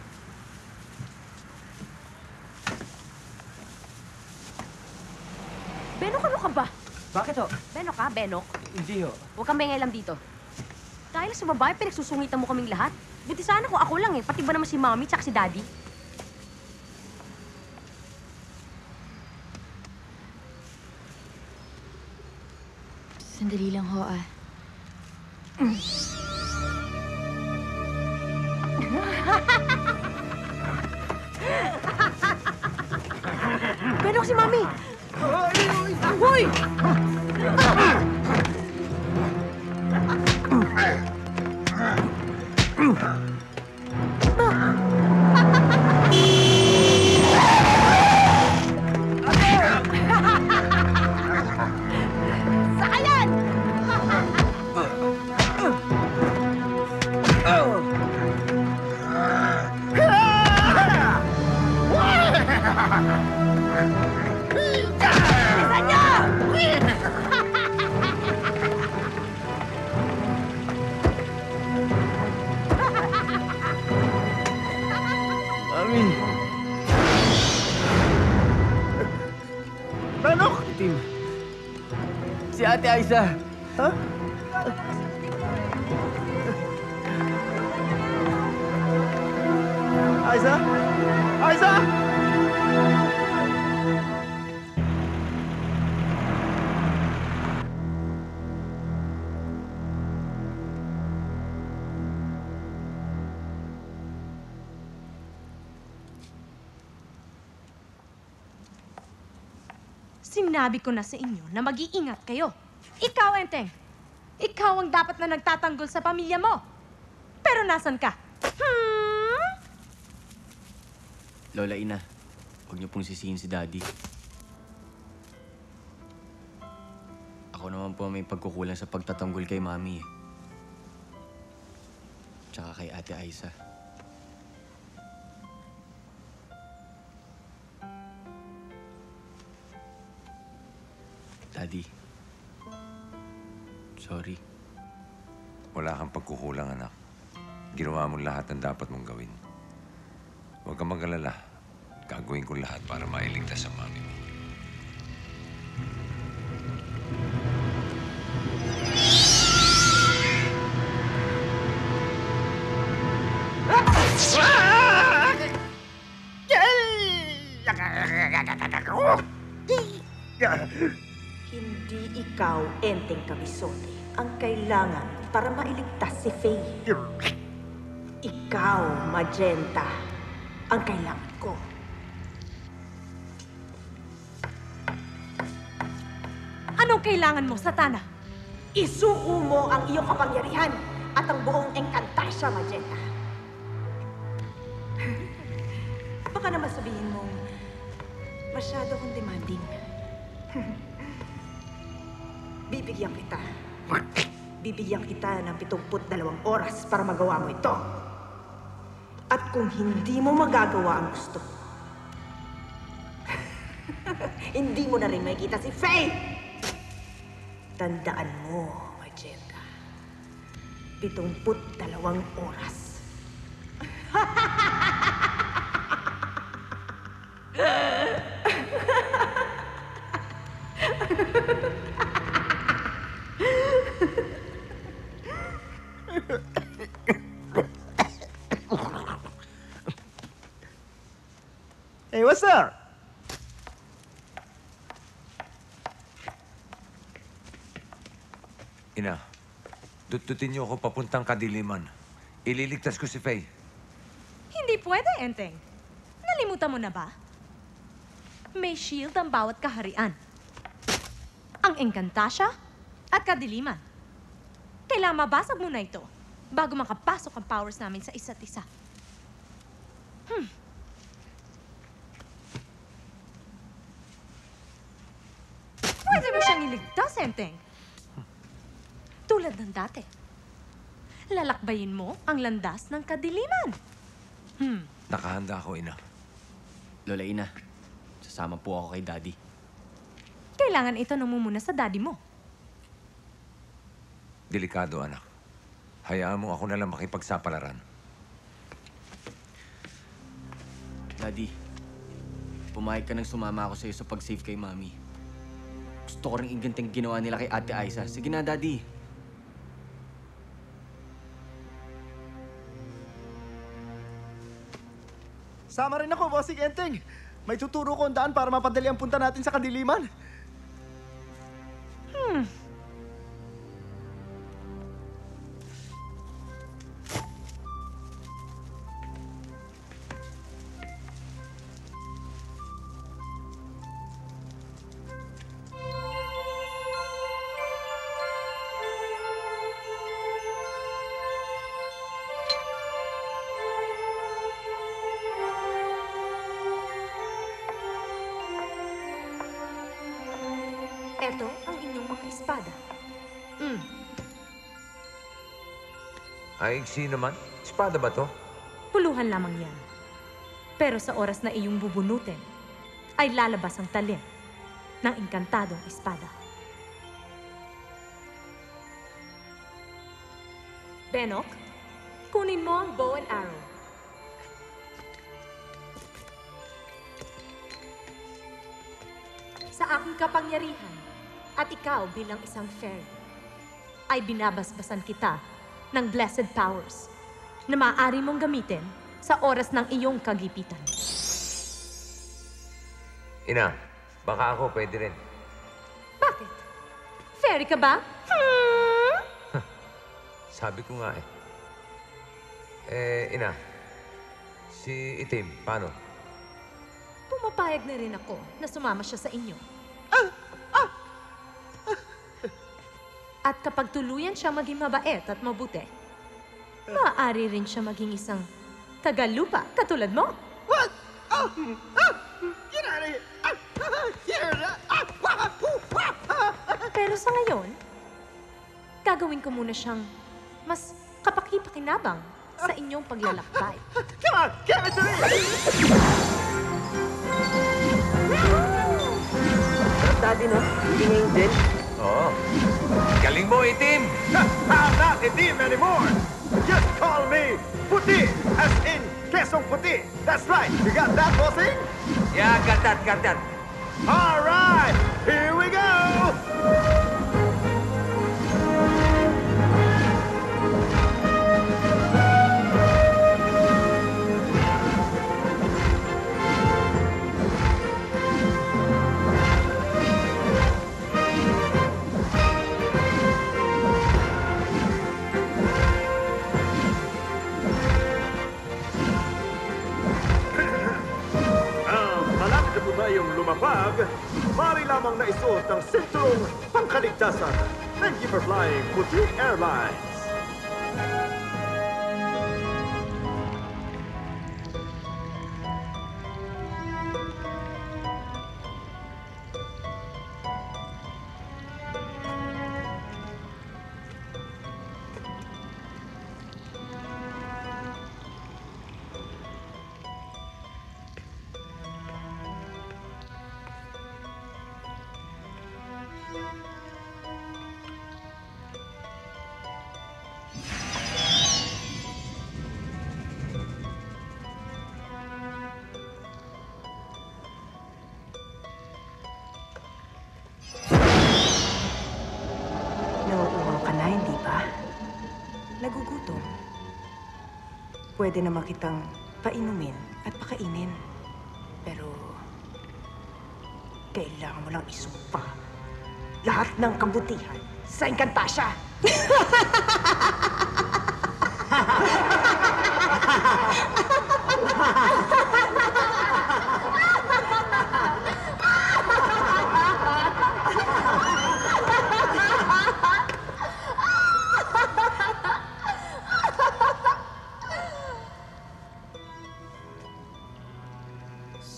Benok, ano ka ba? Bakit ho? Benok ka, Benok? Hindi ho. Huwag kang mengelam dito. Dahil sa babae, pinagsusungitan mo kaming lahat. Buti sana kung ako lang eh. Pati ba naman si Mommy tsaka si Daddy? Sandali lang ho ah. Benok si Mommy! Hoy! Mami! Benok! Itim. Si Ate Aiza. Ha? Aiza? Aiza! Sinabi ko na sa inyo na mag-iingat kayo. Ikaw, Enteng. Ikaw ang dapat na nagtatanggol sa pamilya mo. Pero nasan ka? Lola Ina, huwag niyo pong sisihin si Daddy. Ako naman po may pagkukulang sa pagtatanggol kay Mami. Tsaka kay Ate Aiza. Daddy, sorry. Wala kang pagkukulang, anak. Ginawa mo lahat ng dapat mong gawin. Huwag kang mag-alala. Gagawin ko lahat para mailigtas ang mami mo. Hindi ikaw, Enteng Kabisote, ang kailangan para mailigtas si Faye. Ikaw, Magenta, ang kailangan ko. Anong kailangan mo, Satana? Isuko mo ang iyong kapangyarihan at ang buong Encantasia, Magenta. Baka naman sabihin mo, masyado kong demanding. Bibigyan kita. Bibigyan kita ng 72 oras para magawa mo ito. At kung hindi mo magagawa ang gusto mo, hindi mo na rin makikita si Faye! Tandaan mo, Magenta. 72 oras. Hey, what's up? Ina, dututin niyo ako papuntang kadiliman. Ililigtas ko si Faye. Hindi pwede, Enteng. Nalimutan mo na ba? May shield ang bawat kaharian. Ang Encantasia at kadiliman. Kailangan mabasag mo na ito bago makapasok ang powers namin sa isa't isa. Pwede mo siyang iligtas, Enteng. Tulad ng dati. Lalakbayin mo ang landas ng kadiliman. Nakahanda ako, Ina. Lola Ina, sasama po ako kay Daddy. Kailangan ito muna sa daddy mo. Delikado, anak. Hayaan mo ako nalang makipagsapalaran. Daddy, pumayag ka nang sumama ako sa'yo sa pag-save kay Mami. Gusto ko rin iganting ginawa nila kay Ate Aiza. Sige na, Daddy. Sama rin ako, Bossing Enteng. May tuturo ko ang daan para mapadali ang punta natin sa kadiliman. Eto ang inyong mga espada. Ay, sino naman? Espada ba to? Puluhan lamang yan. Pero sa oras na iyong bubunutin, ay lalabas ang talim ng engkantadong espada. Benok, kunin mo ang bow and arrow. sa aking kapangyarihan at ikaw bilang isang fairy, ay binabasbasan kita ng blessed powers na maaari mong gamitin sa oras ng iyong kagipitan. Ina, baka ako pwede rin. Bakit? Fairy ka ba? Sabi ko nga eh. Ina, si Itim, paano? Pumapayag na rin ako na sumama siya sa inyo. At kapag tuluyan siya maging mabait at mabuti, maaari rin siya maging isang tagalupa katulad mo. What? Oh! Get out of here! Pero sa ngayon, gagawin ko muna siyang mas kapaki-pakinabang sa inyong paglalakbay. Come on! Give it to me! Daddy, no? Hindi ngayon din. Oo. Galing mo, Itim! I'm not Itim anymore! Just call me Puti, as in Quezon Puti. That's right. You got that, bossing? Yeah, got that. All right, here we go! Malapit na po tayong lumapag. Mari lamang na isuot ang sentrong pangkaligtasan. Thank you for flying Puti Airlines. Nauuhaw ka na, hindi ba? Nagugutom. Pwede naman kitang painumin at pakainin. Pero, kailangan mo lang isumpa lahat ng kabutihan sa Encantasia.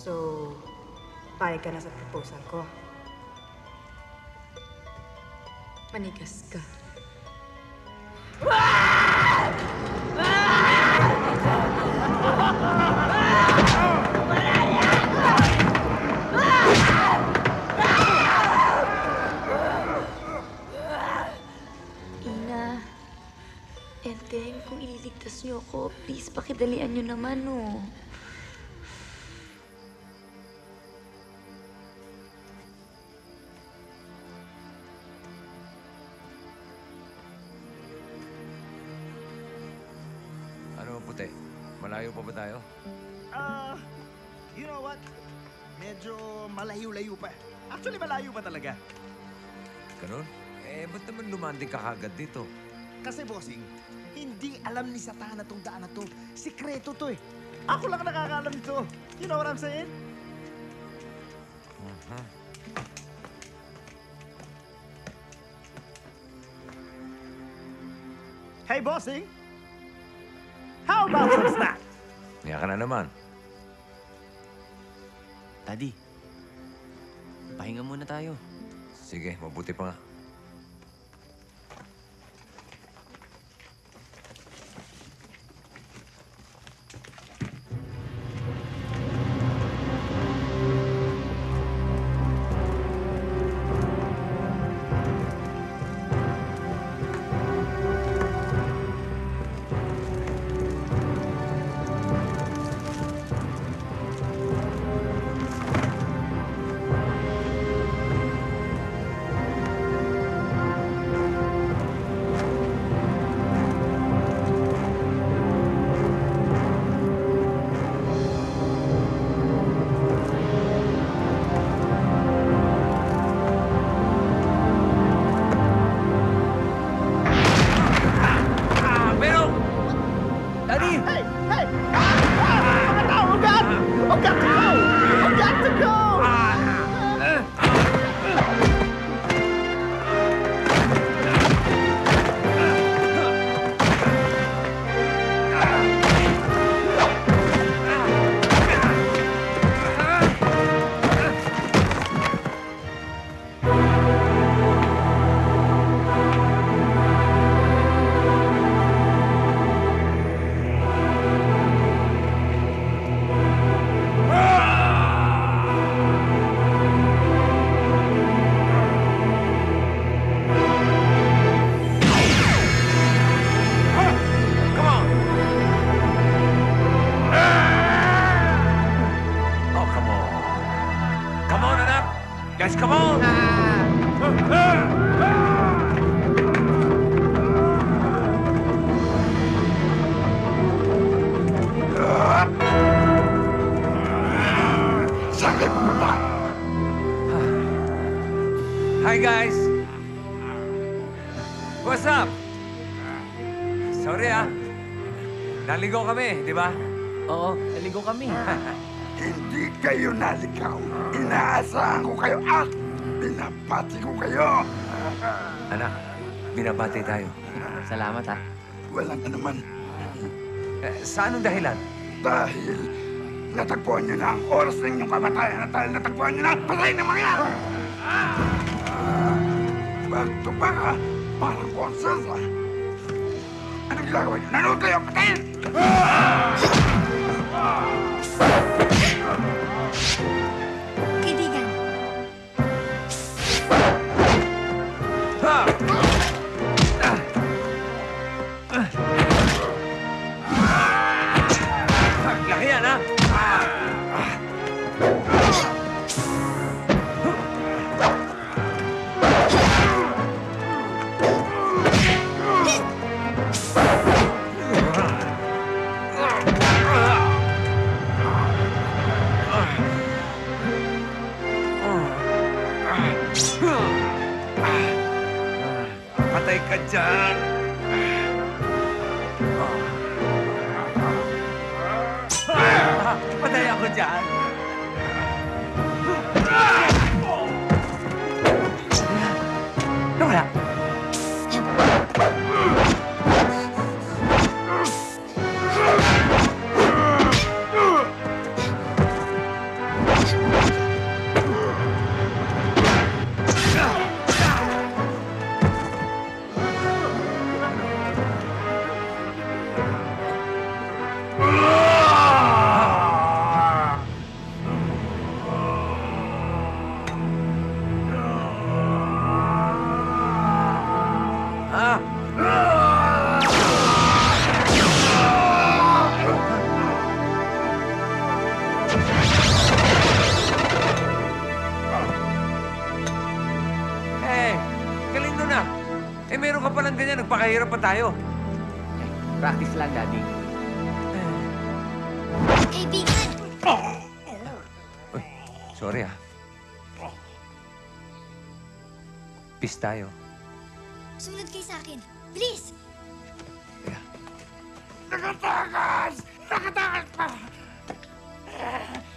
So, payag ka na sa proposal ko. Manigas ka. Ina, Enteng, kung ililigtas niyo ako, please, pakidalian niyo naman, oh. Ano, Puti? Malayo pa ba tayo? You know what? Medyo malayo-layo pa. Actually, malayo pa talaga. Ganun? Ba't naman lumanding ka kagad dito? Kasi, bossing, hindi alam ni Satana tong daan na to. Sikreto to eh. Ako lang nakakaalam nito. You know what I'm saying? Hey, bossing! How about some snacks? Niya ka na naman. Daddy, pahinga muna tayo. Sige, mabuti pa nga. Guys, come on! Saan kayo pumunta? Hi, guys! What's up? Sorry, naligo kami, di ba? Oo, naligo kami. Hindi kayo naligaw. Inaasahan ko kayo at binabati ko kayo. Anak, binabati tayo. Salamat, ha? Walang anuman. Sa anong dahilan? Dahil natagpuan niyo na ang oras ng inyong kamatayan at dahil natagpuan niyo na, patayin ng mga yan! Back to back, parang konsensya. Anong ginagawa niyo? Nanood kayo, patayin! Kaibigan. Laki yan, ha? Patay ka dyan! Patay ako dyan! Nawala! Meron ka palang ganyan, nagpakahirap pa tayo. Practice lang, Daddy. Kaibigan! Uy, sorry Peace tayo. Sumunod kayo sa akin. Bilis! Nakatakas! Nakatakas pa!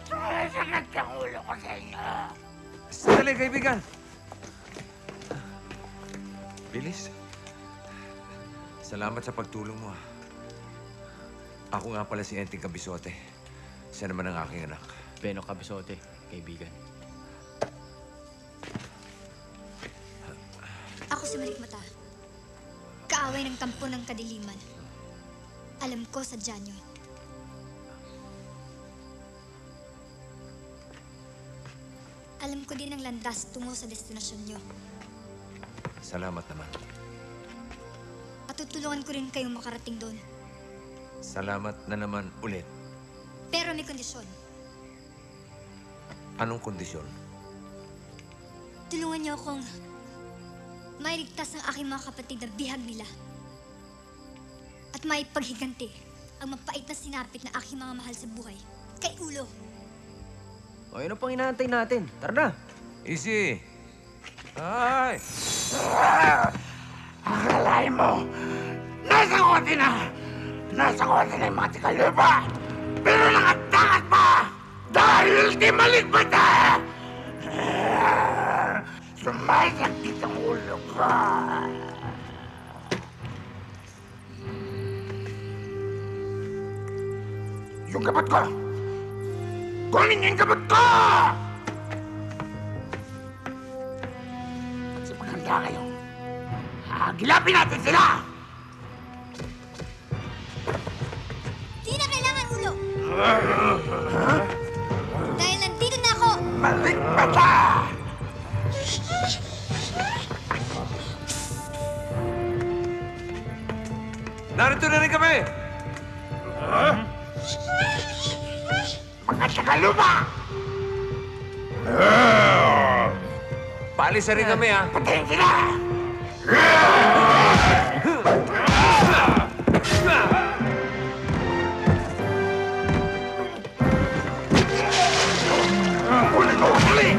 Sumasakit ang ulo ko sa inyo. Sandali, kaibigan. Bilis. Salamat sa pagtulong mo. Ako nga pala si Enteng Cabizote. Siya naman ang aking anak. Beno Cabizote, kaibigan. Ako si Malikmata. Kaaway ng kampo ng kadiliman. Alam ko sadya niyo. Alam ko din ang landas tungo sa destinasyon niyo. Salamat naman. Patutulungan ko rin kayong makarating doon. Salamat na naman ulit. Pero may kondisyon. Anong kondisyon? Tulungan niyo akong mailigtas ang aking mga kapatid na bihag nila. At maipaghiganti ang mapait na sinapit na aking mga mahal sa buhay. Kay Ulo. O, yun ang pang inaantay natin. Tara na. Easy. Ay! Akalain mo, nasa kote na! Nasa kote na yung mga tikalupa! Pero nakatakas pa! Dahil di Malikmata! Sumasakit ang ulo ko! Yung gabat ko! Kunin niyo yung gabat ko! Kasi maghanda kayo. Gilapin natin sila! Di na kailangan, Ulo! Dahil nandito na ako! Malikmata! Narito na rin kami! Mga tagalupa! Paalis na rin kami, ha? Patayin sila! Huli!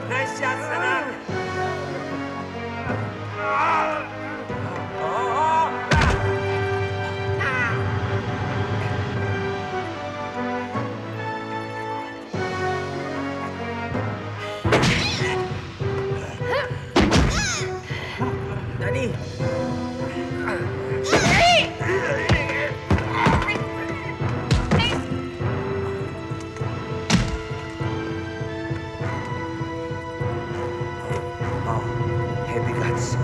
Nice shot, anak! Daddy! Heavy cuts.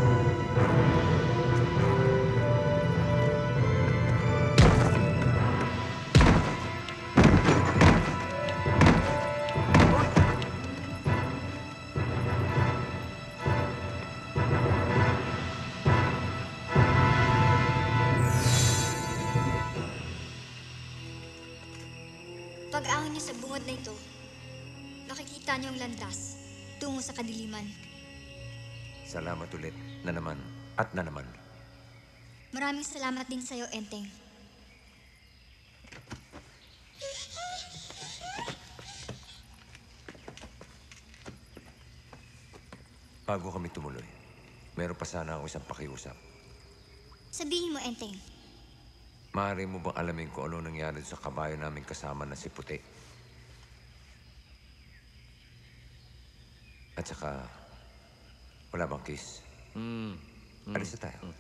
Pag-ahon niyo sa bungod na ito, makikita niyo ang landas tungo sa kadiliman. Salamat ulit. Na naman. At na naman. Maraming salamat din sa'yo, Enteng. Bago kami tumuloy, meron pa sana ako isang pakiusap. Sabihin mo, Enteng. Maaari mo bang alamin kung ano nangyari sa kabayo namin kasama na si Puti? At saka, wala bang kiss? Alis na tayo.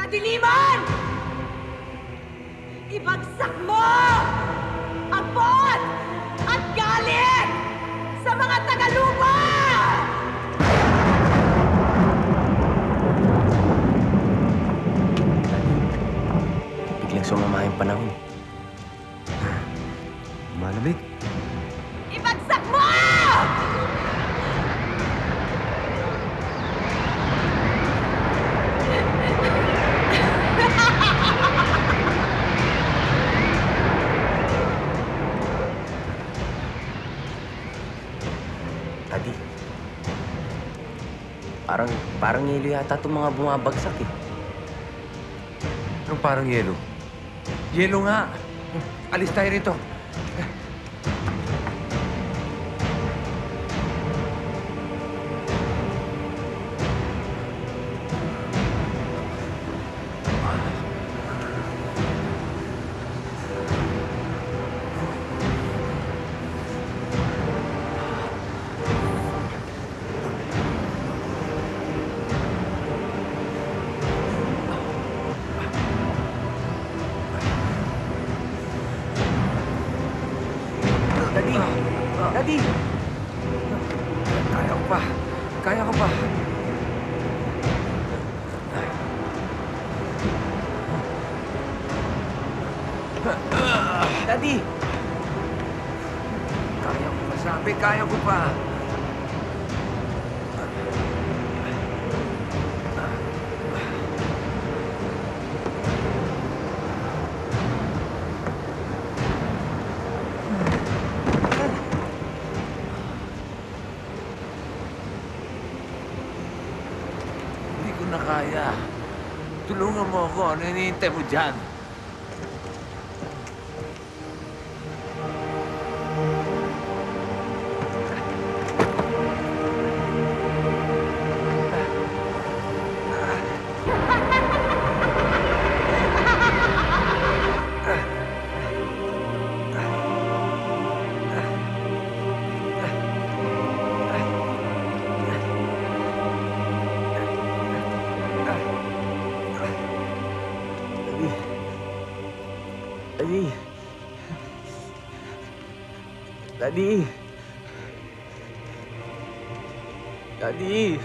Kadiliman! Ibagsak mo ang pot at galit sa mga Tagalupa! Biglang sumama yung panahon. Malamig. Ibagsak mo! Daddy, parang yelo yata itong mga bumabagsak eh. Anong parang yelo? Yelo nga! Alis tayo rito. Kaya ko pa. Kaya ko pa. Daddy! Kaya ko pa, sabi. Kaya ko pa. Hindi ko na kaya. Tulungan mo ako. Ano hinihintay mo dyan? Daddy! Daddy! Daddy!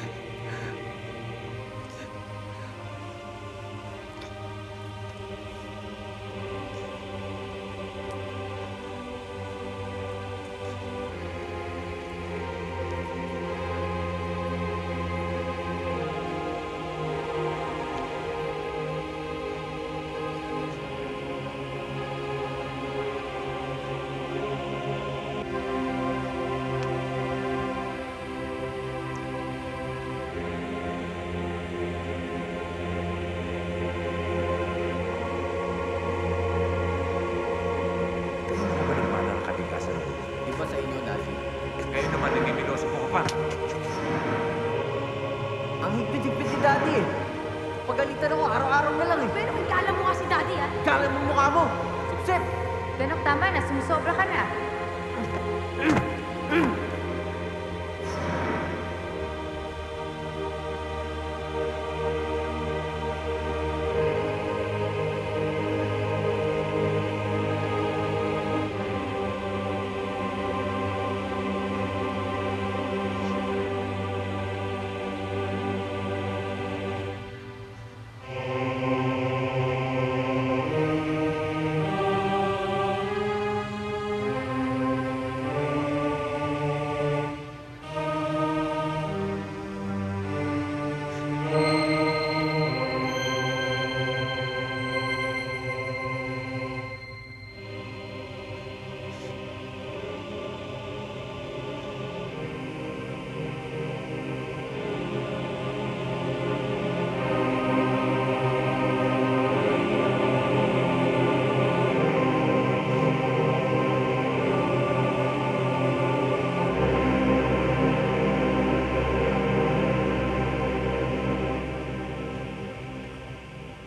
Iba sa inyo, Daddy. Ngayon naman, nagmimiloso ko pa. Ang higpit-higpit ni Daddy eh. Pagalitan ako, araw-araw na lang eh. Pero ikalam mo nga si Daddy, ah. Ikalam mo mukha mo! Sip-sip! Benok, tama na. Sumusobra ka na.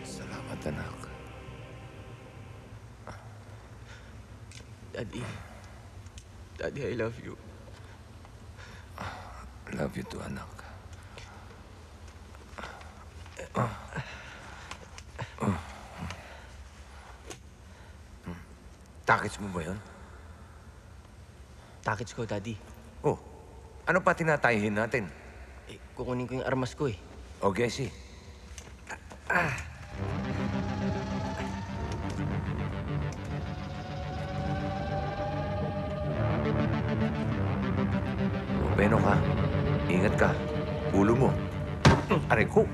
Salamat, anak. Daddy. Daddy, I love you. Love you too, anak. Takits mo ba yun? Takits ko, Daddy. Oh, ano pa tinatayihin natin? Eh, kukunin ko yung armas ko eh. O, Gessie. Beno ka. Ingat ka. Ulo mo. Aray ko.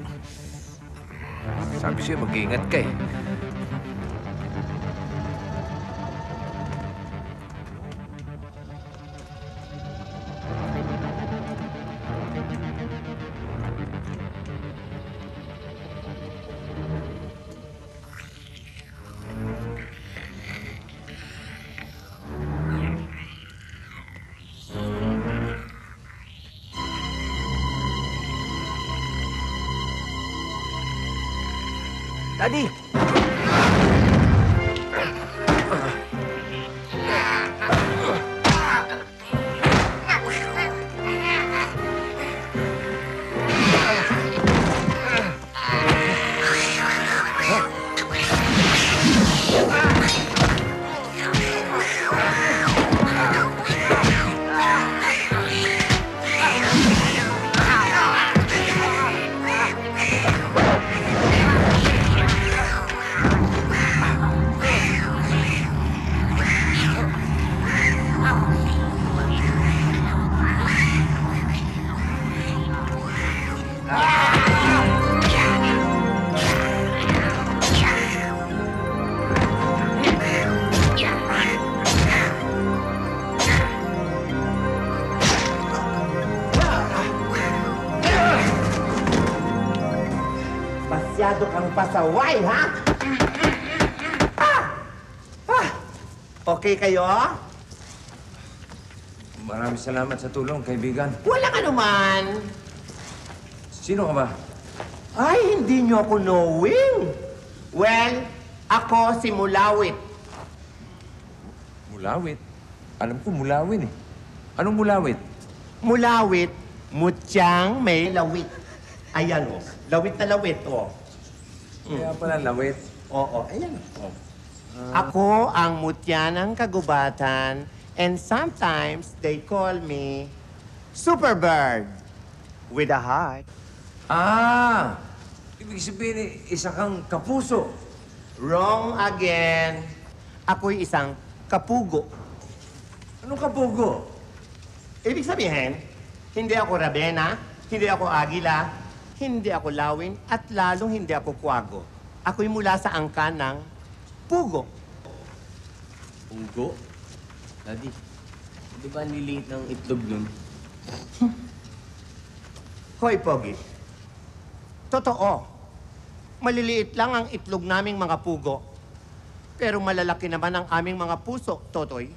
Sabi sa'yo, mag-iingat ka eh. Daddy! Masyado kang pasaway, ha? Okay kayo? Maraming salamat sa tulong, kaibigan. Walang anuman. Sino ka ba? Ay, hindi niyo ako knowing. Well, ako si Mulawit. Mulawit? Alam ko, mulawin eh. Anong mulawit? Mulawit, mutyang may lawit. Ayan o, lawit na lawit o. Kaya pala lawit. Oo, ayan o. Ako ang mutya ng kagubatan and sometimes they call me Superbird with a heart. Ah! Ibig sabihin eh, isa kang kapuso. Wrong again. Ako'y isang kapugo. Anong kapugo? Ibig sabihin, hindi ako Rabena, hindi ako Agila, hindi ako Lawin, at lalong hindi ako Kwago. Ako'y mula sa angkan ng Pugo. Pugo? Daddy, di ba ang liliit ng itlog nun? Hoy, Pogi. Totoo. Maliliit lang ang itlog naming mga pugo. Pero malalaki naman ang aming mga puso, Totoy.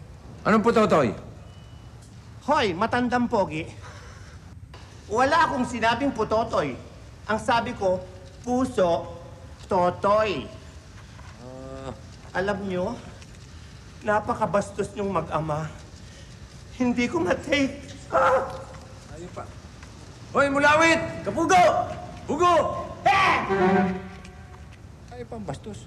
Anong putotoy? Hoy, matandang Pogi. Wala akong sinabing putotoy. Ang sabi ko, puso, Totoy. Alam nyo, napakabastos niyong mag-ama. Hindi ko ma-take. Ayaw pa. Hoy, mulawit! Kapugo! Pugo! Ayaw pa, bastos.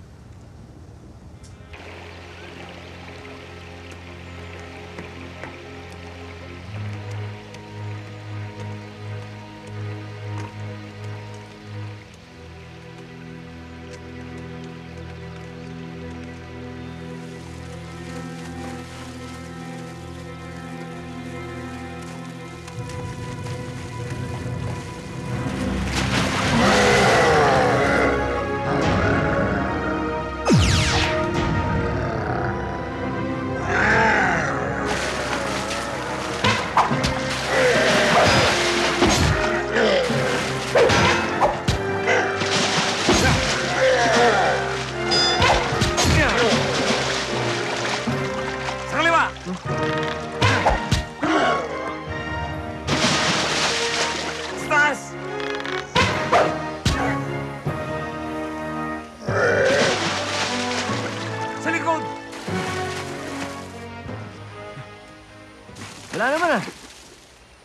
Wala naman ah.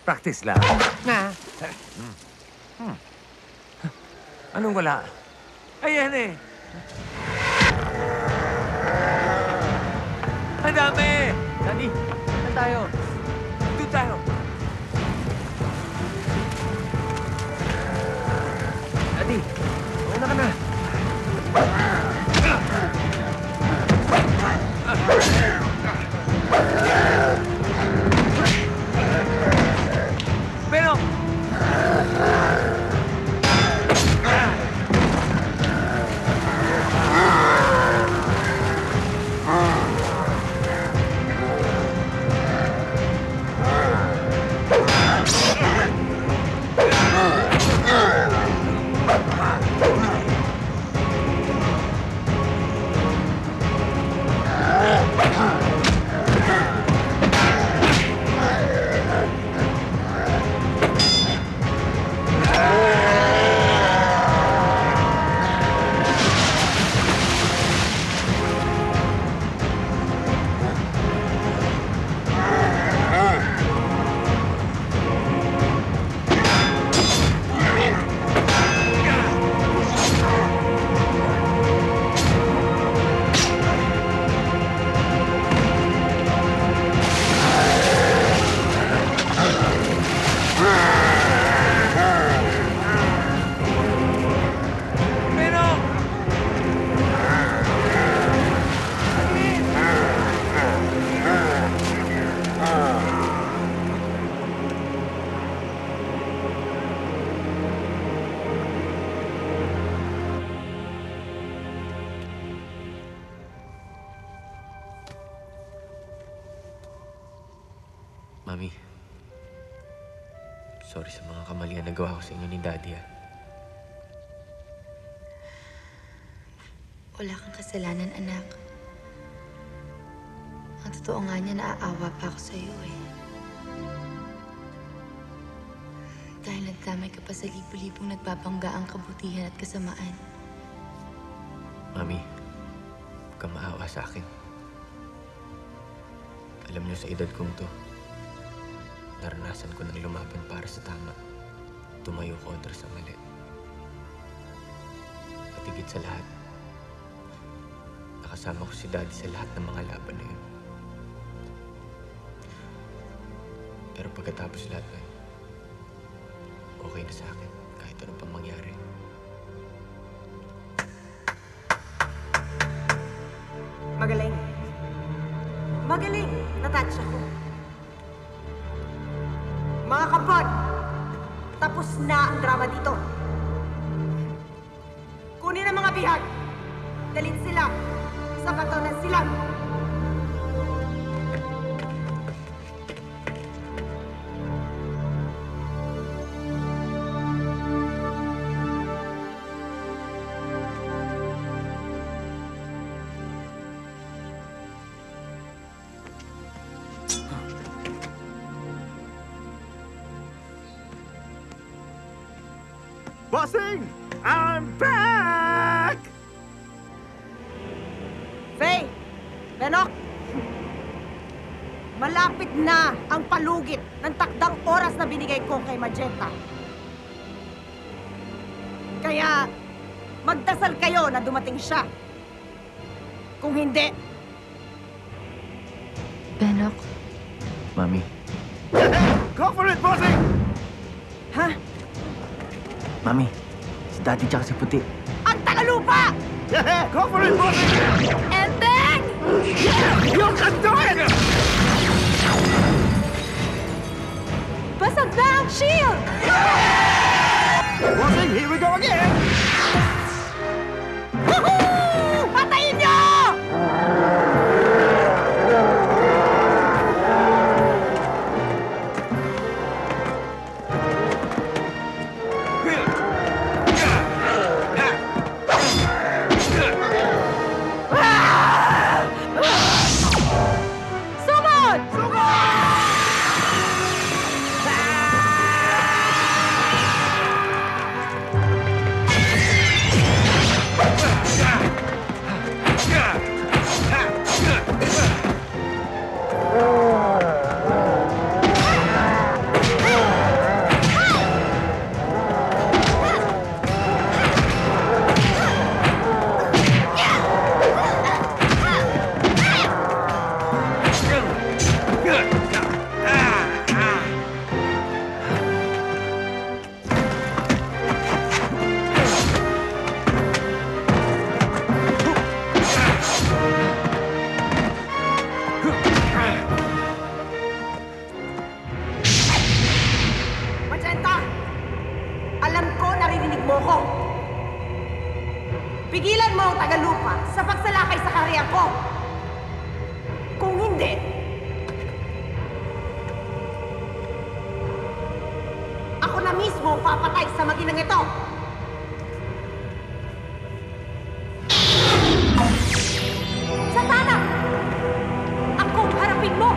Practice lang. Na. Anong wala? Ayan eh. Ang dami! Daddy, saan tayo? Doon tayo. Daddy, mauna ka na. Pero! Mami, sorry sa mga kamalian na gawa ko sa inyo ni Daddy, ah. wala kang kasalanan, anak. Ang totoo nga niya, naaawa pa ako sa'yo eh. Dahil nagdamay ka pa sa libo-libong nagbabangga ang kabutihan at kasamaan. Mami, huwag kang maawa sa akin. Alam niyo, sa edad kong to, naranasan ko ng lumaban para sa tama. Tumayo kontra sa mali. At higit sa lahat, nakasama ko si Daddy sa lahat ng mga laban na yun. Pero pagkatapos lahat na yun, okay na sa akin kahit anong pang mangyari. Magaling. Magaling. Natouch ako. Mga kapon, tapos na ang drama dito. Kunin ang mga bihag. Dalhin sila sa bato ng silang. Bossing! I'm back! Faye! Benok! Malapit na ang palugit ng takdang oras na binigay ko kay Magenta. Kaya, magdasal kayo na dumating siya. Kung hindi... Benok? Mami, Go for it, bossing! Ha? Mami, si Daddy tsaka si Puti. Ang tagalupa! Go for it, bossing! Enteng! You can do it! Basag na ang shield! Bossing, here we go again! Woohoo! Patayin niyo! Sumot! Magenta! Alam ko naririnig mo ko. Pigilan mo ang tagalupa sa pagsalakay sa karya ko. Kung hindi, ako na mismo ang papatay sa maginang ito. Satana! Akong harapin mo!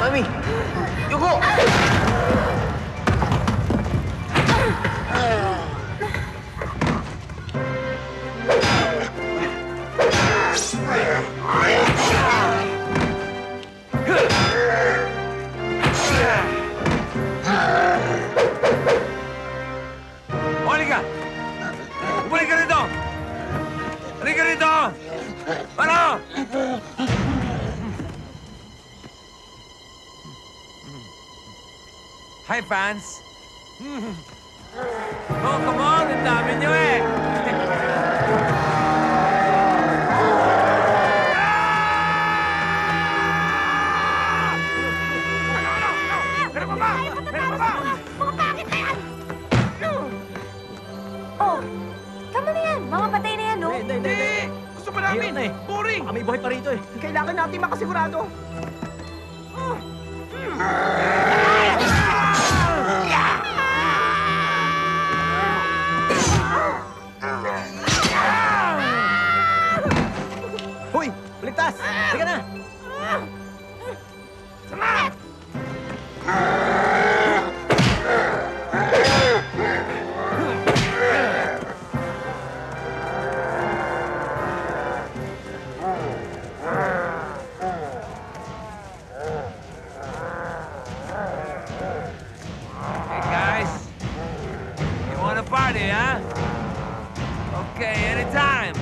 Mami! Yuko! Halika! Bumalik ka rito! Halika rito! Ano? Hi, fans! Oh, come on! Ang dami niyo eh! eh. Boring! May buhay pa rito eh. Kailangan natin makasigurado. Hoy! Baligtas! Sige na! Hey guys, you want to party, huh? Okay, anytime.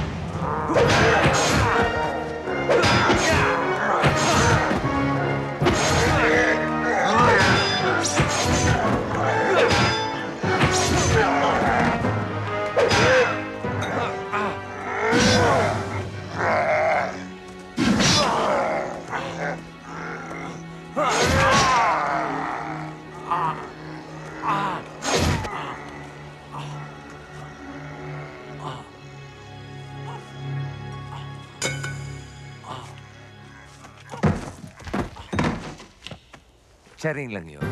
Charing lang yun.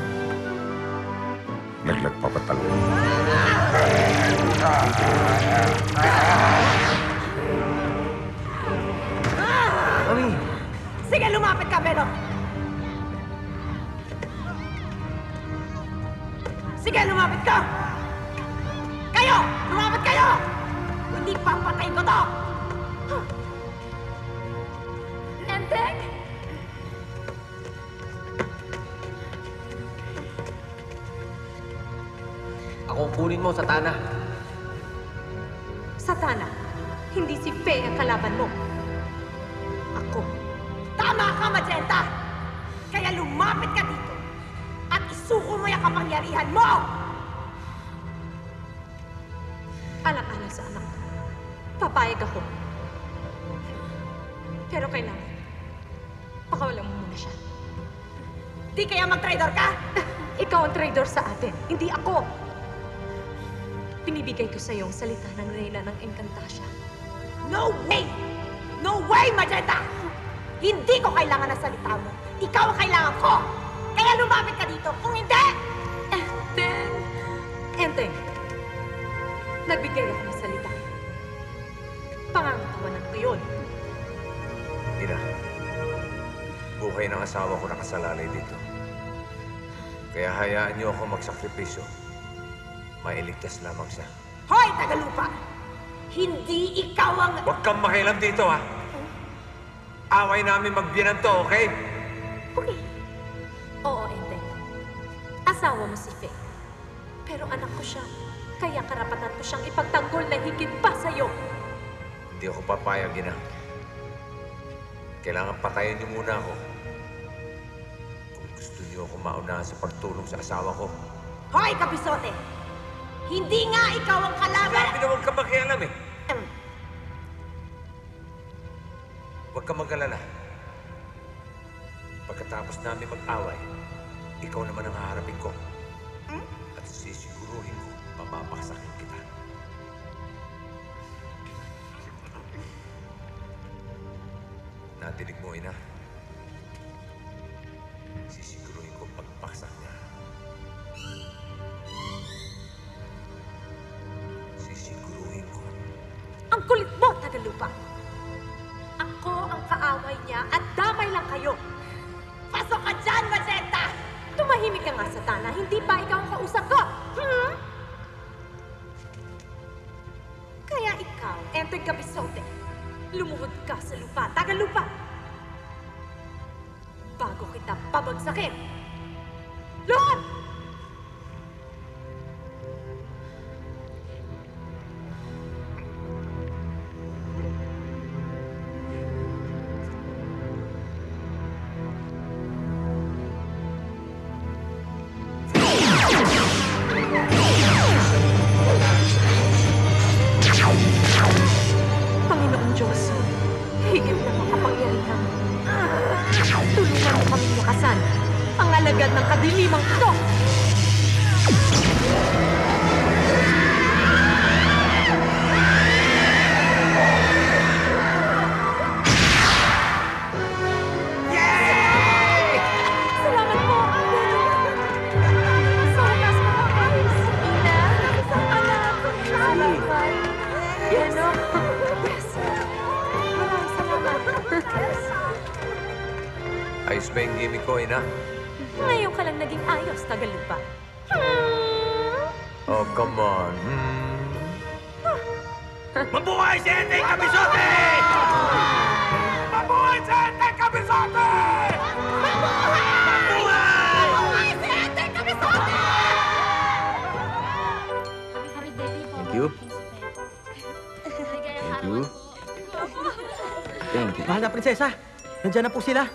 Laglag pa ba talaga? Mami! Sige, lumapit ka, Belo! Sige, lumapit ka! Kayo! Lumapit kayo! Hindi papatay ko to! Enteng? Ako ang kunin mo, Satana. Satana, hindi si Faye ang kalaban mo. Ako. Tama ka, Magenta! Kaya lumapit ka dito at isuko mo yung kapangyarihan mo! Alang-alang sa anak ko. Papayag ako. Pero kailangan, pakawalan mo muna siya. Di kaya mag-traitor ka? Ikaw ang traitor sa atin, hindi ako. Binibigay ko sa iyo ang salita ng Reyna ng Encantasia. No way! No way, Magenta! Hindi ko kailangan ng salita mo. Ikaw ang kailangan ko! Kaya lumapit ka dito. Kung hindi... Enteng, nagbigay ako ng salita. Pangangatawanan ko yun. Ina, buhay ng asawa ko nakasalalay dito. Kaya hayaan niyo ako magsakripisyo. Mailigtas lamang siya. Hoy, Tagalupa! Hindi ikaw ang... Huwag kang makialam dito, ha? Away namin magbiyanan to, okay? Okay. Oo, Enteng. Asawa mo si Faye. Pero anak ko siya. Kaya karapatan ko siyang ipagtanggol na higit pa sa'yo. Hindi ako papayag, Ina. Kailangan patayin niyo muna ako. Kung gusto niyo ako maunahan sa pagtulong sa asawa ko. Hoy, Kapisote! Hindi nga ikaw ang kalaban! Sabi na huwag kang makialam eh. Huwag kang mag-alala. Pagkatapos namin mag-away, ikaw naman ang haharapin ko. At sisiguruhin ko, mapapaksakin kita. Natinig mo, Ina. Sisiguruhin ko pagpaksak niya. Sisiguruhin ko. Ang kulit mo, Tagalupa! Ako ang kaaway niya at damay lang kayo. Pasok ka dyan, Magenta! Tumahimik ka nga, Satana. Hindi ba ikaw ang kausap ko? Kaya ikaw, Enteng Kapisote, lumuhod ka sa lupa, Tagalupa. Bago kita pabagsakin. Luhod! Panginoong Diyos, higit na makapangyarihan. Tulungan mo kaming lakasan ang alagad ng kadilimang ito. na. Ngayon ka lang naging ayos, Tagalupa. Oh, come on. Mabuhay si Enteng Kabisote! Mabuhay si Enteng Kabisote! Mabuhay si Enteng Kabisote! Thank you. Thank you. Thank you. Mahal na prinsesa, nandiyan na po sila.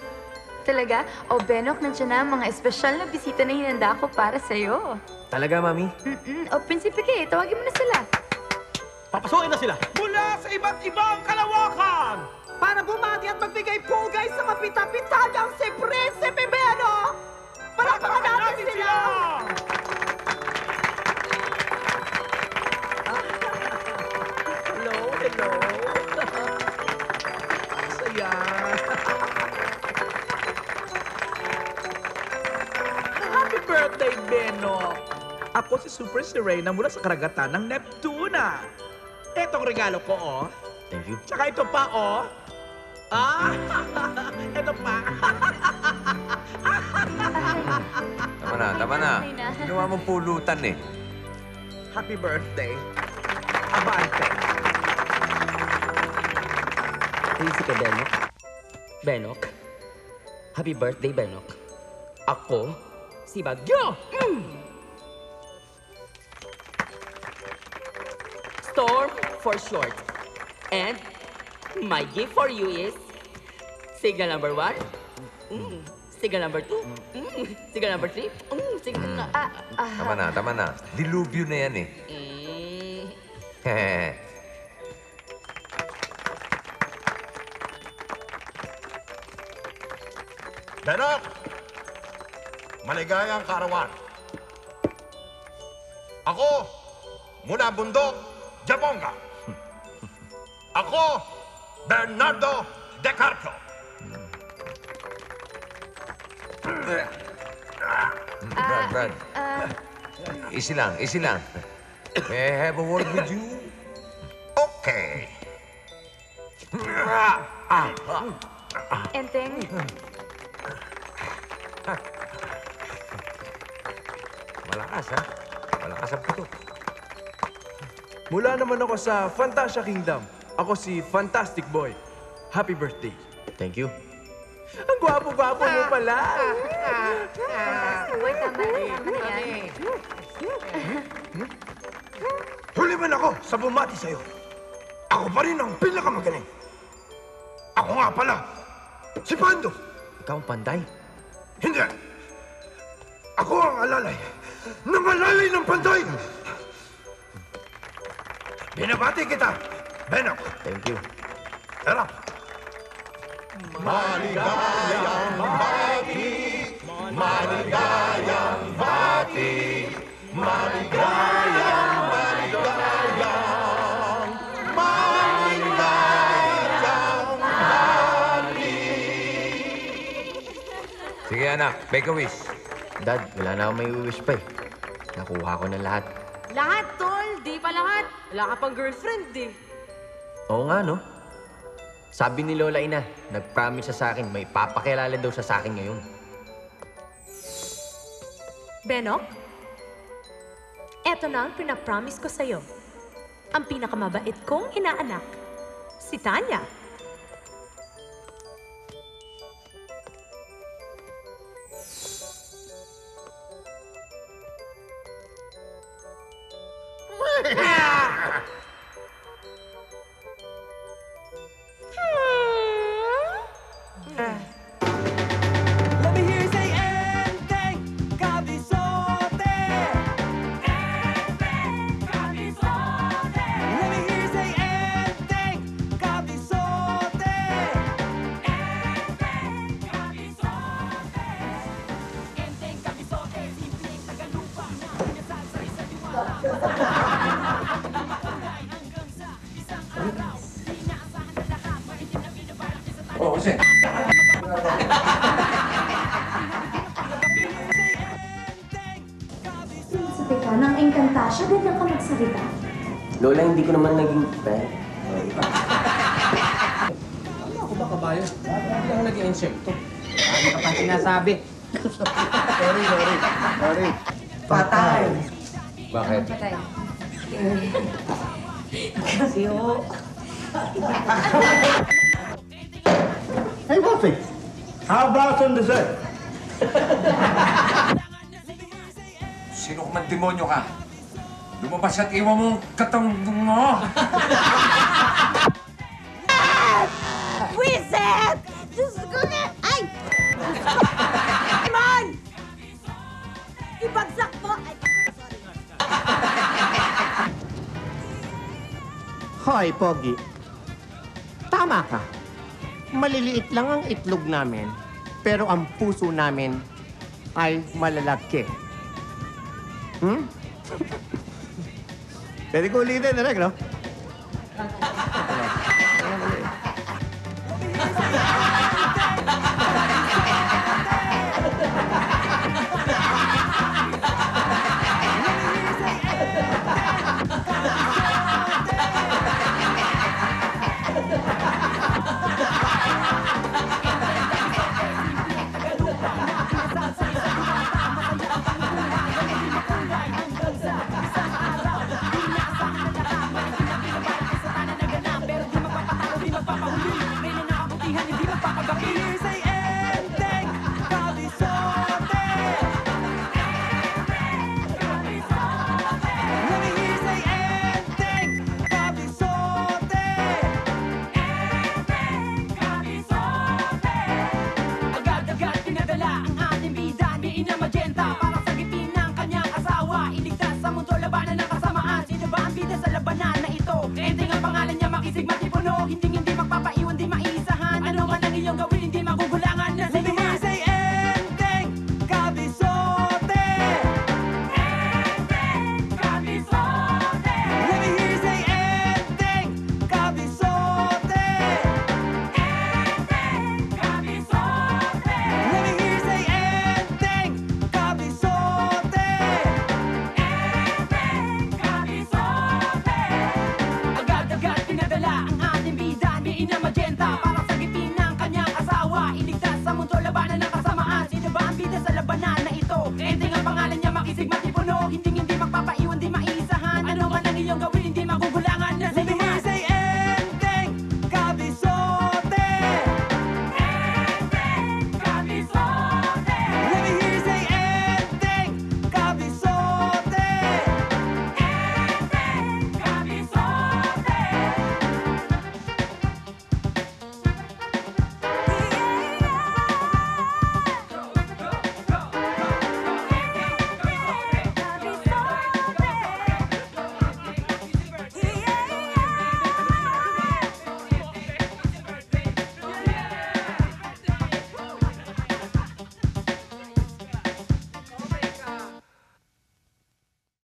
Talaga? O Benok, nandiyan na ang mga espesyal na bisita na hinanda ko para sa'yo. Talaga, Mami? O Prinsipe Kay, tawagin mo na sila. Papasukin na sila! Mula sa iba't ibang kalawakan! Para bumati at magbigay pugay sa kapita-pitagang si Prinsipe Beno! Palakpakan natin sila! Hello, hello. Saya. Happy birthday, Beno! Ako si Super Serena mula sa karagatan ng Neptuna. Etong regalo ko, oh. Thank you. Tsaka ito pa, oh. Ah, ito pa. Tama na. Ginawa mong pulutan eh. Happy birthday. Abante. Prinsipe Benok. Benok. Happy birthday, Benok. Ako, si Bagyo! Storm for short. And my gift for you is signal number 1, signal number 2, signal number 3, signal... Tama na. Dilubyo na yan eh. Benok! Maligayang karawan. Ako, mula bundok, Jabonga. Ako, Bernardo De Carpio. Brad. Easy lang. May I have a word with you? Okay. Enteng, Malakas, ha? Malakas ang puto. Mula naman ako sa Fantasia Kingdom. Ako si Fantastic Boy. Happy birthday. Thank you. Ang gwapo-gwapo mo pala. Fantastic Boy, tama na yan. Huli man ako sa bumati sa'yo. Ako pa rin ang pinakamagaling. Ako nga pala, si Pando. Ikaw ang panday. Hindi. Ako ang alalay ng panday. Binabati kita, Benok. Thank you. Tara. Maligayang bati, maligayang bati, maligayang bati. Sige anak, make a wish. Dad, wala na akong may wish pa eh. Nakuha ko na lahat. Lahat, tol! Di pa lahat! Wala ka pang girlfriend eh. Oo nga, no? Sabi ni Lola Ina, nag-promise siya sa akin, may papakilala daw siya sa akin ngayon. Benok, eto na ang pinapromise ko sa'yo. Ang pinakamabait kong inaanak, si Tanya. Let me hear you say Enteng Kabisote. Enteng Kabisote. Let me hear you say Enteng Kabisote. Enteng Kabisote. Enteng Kabisote, simpleng Tagalupa na kinasal sa isa't diwala. Hanggang sa isang araw, inaasahan na lahat, maritin na binabalak sa tayo. Oo, kasi. Sabi ka, nang Encantasia, ganyan ka magsalita. Lola, hindi ko naman naging fan. Ano ako ba kabayo? Hindi lang naging insekto. Ano ka pa sinasabi? Sorry. Patay. Bakit? Patay. Kasi ho. Hey, Buffy. How about some dessert? Sino man demonyo ka? Lumabas at iwan mo katambong mo! Wiset! Diyos ko na! Ay! Man! Ibagsak mo! Ay, Hoy, Pogi. Tama ka. Maliliit lang ang itlog namin, pero ang puso namin ay malalaki. Hmm? Pwede ko ulitin, direct, no? Agad-agad pinadala ang ating bida ni Ina Magenta.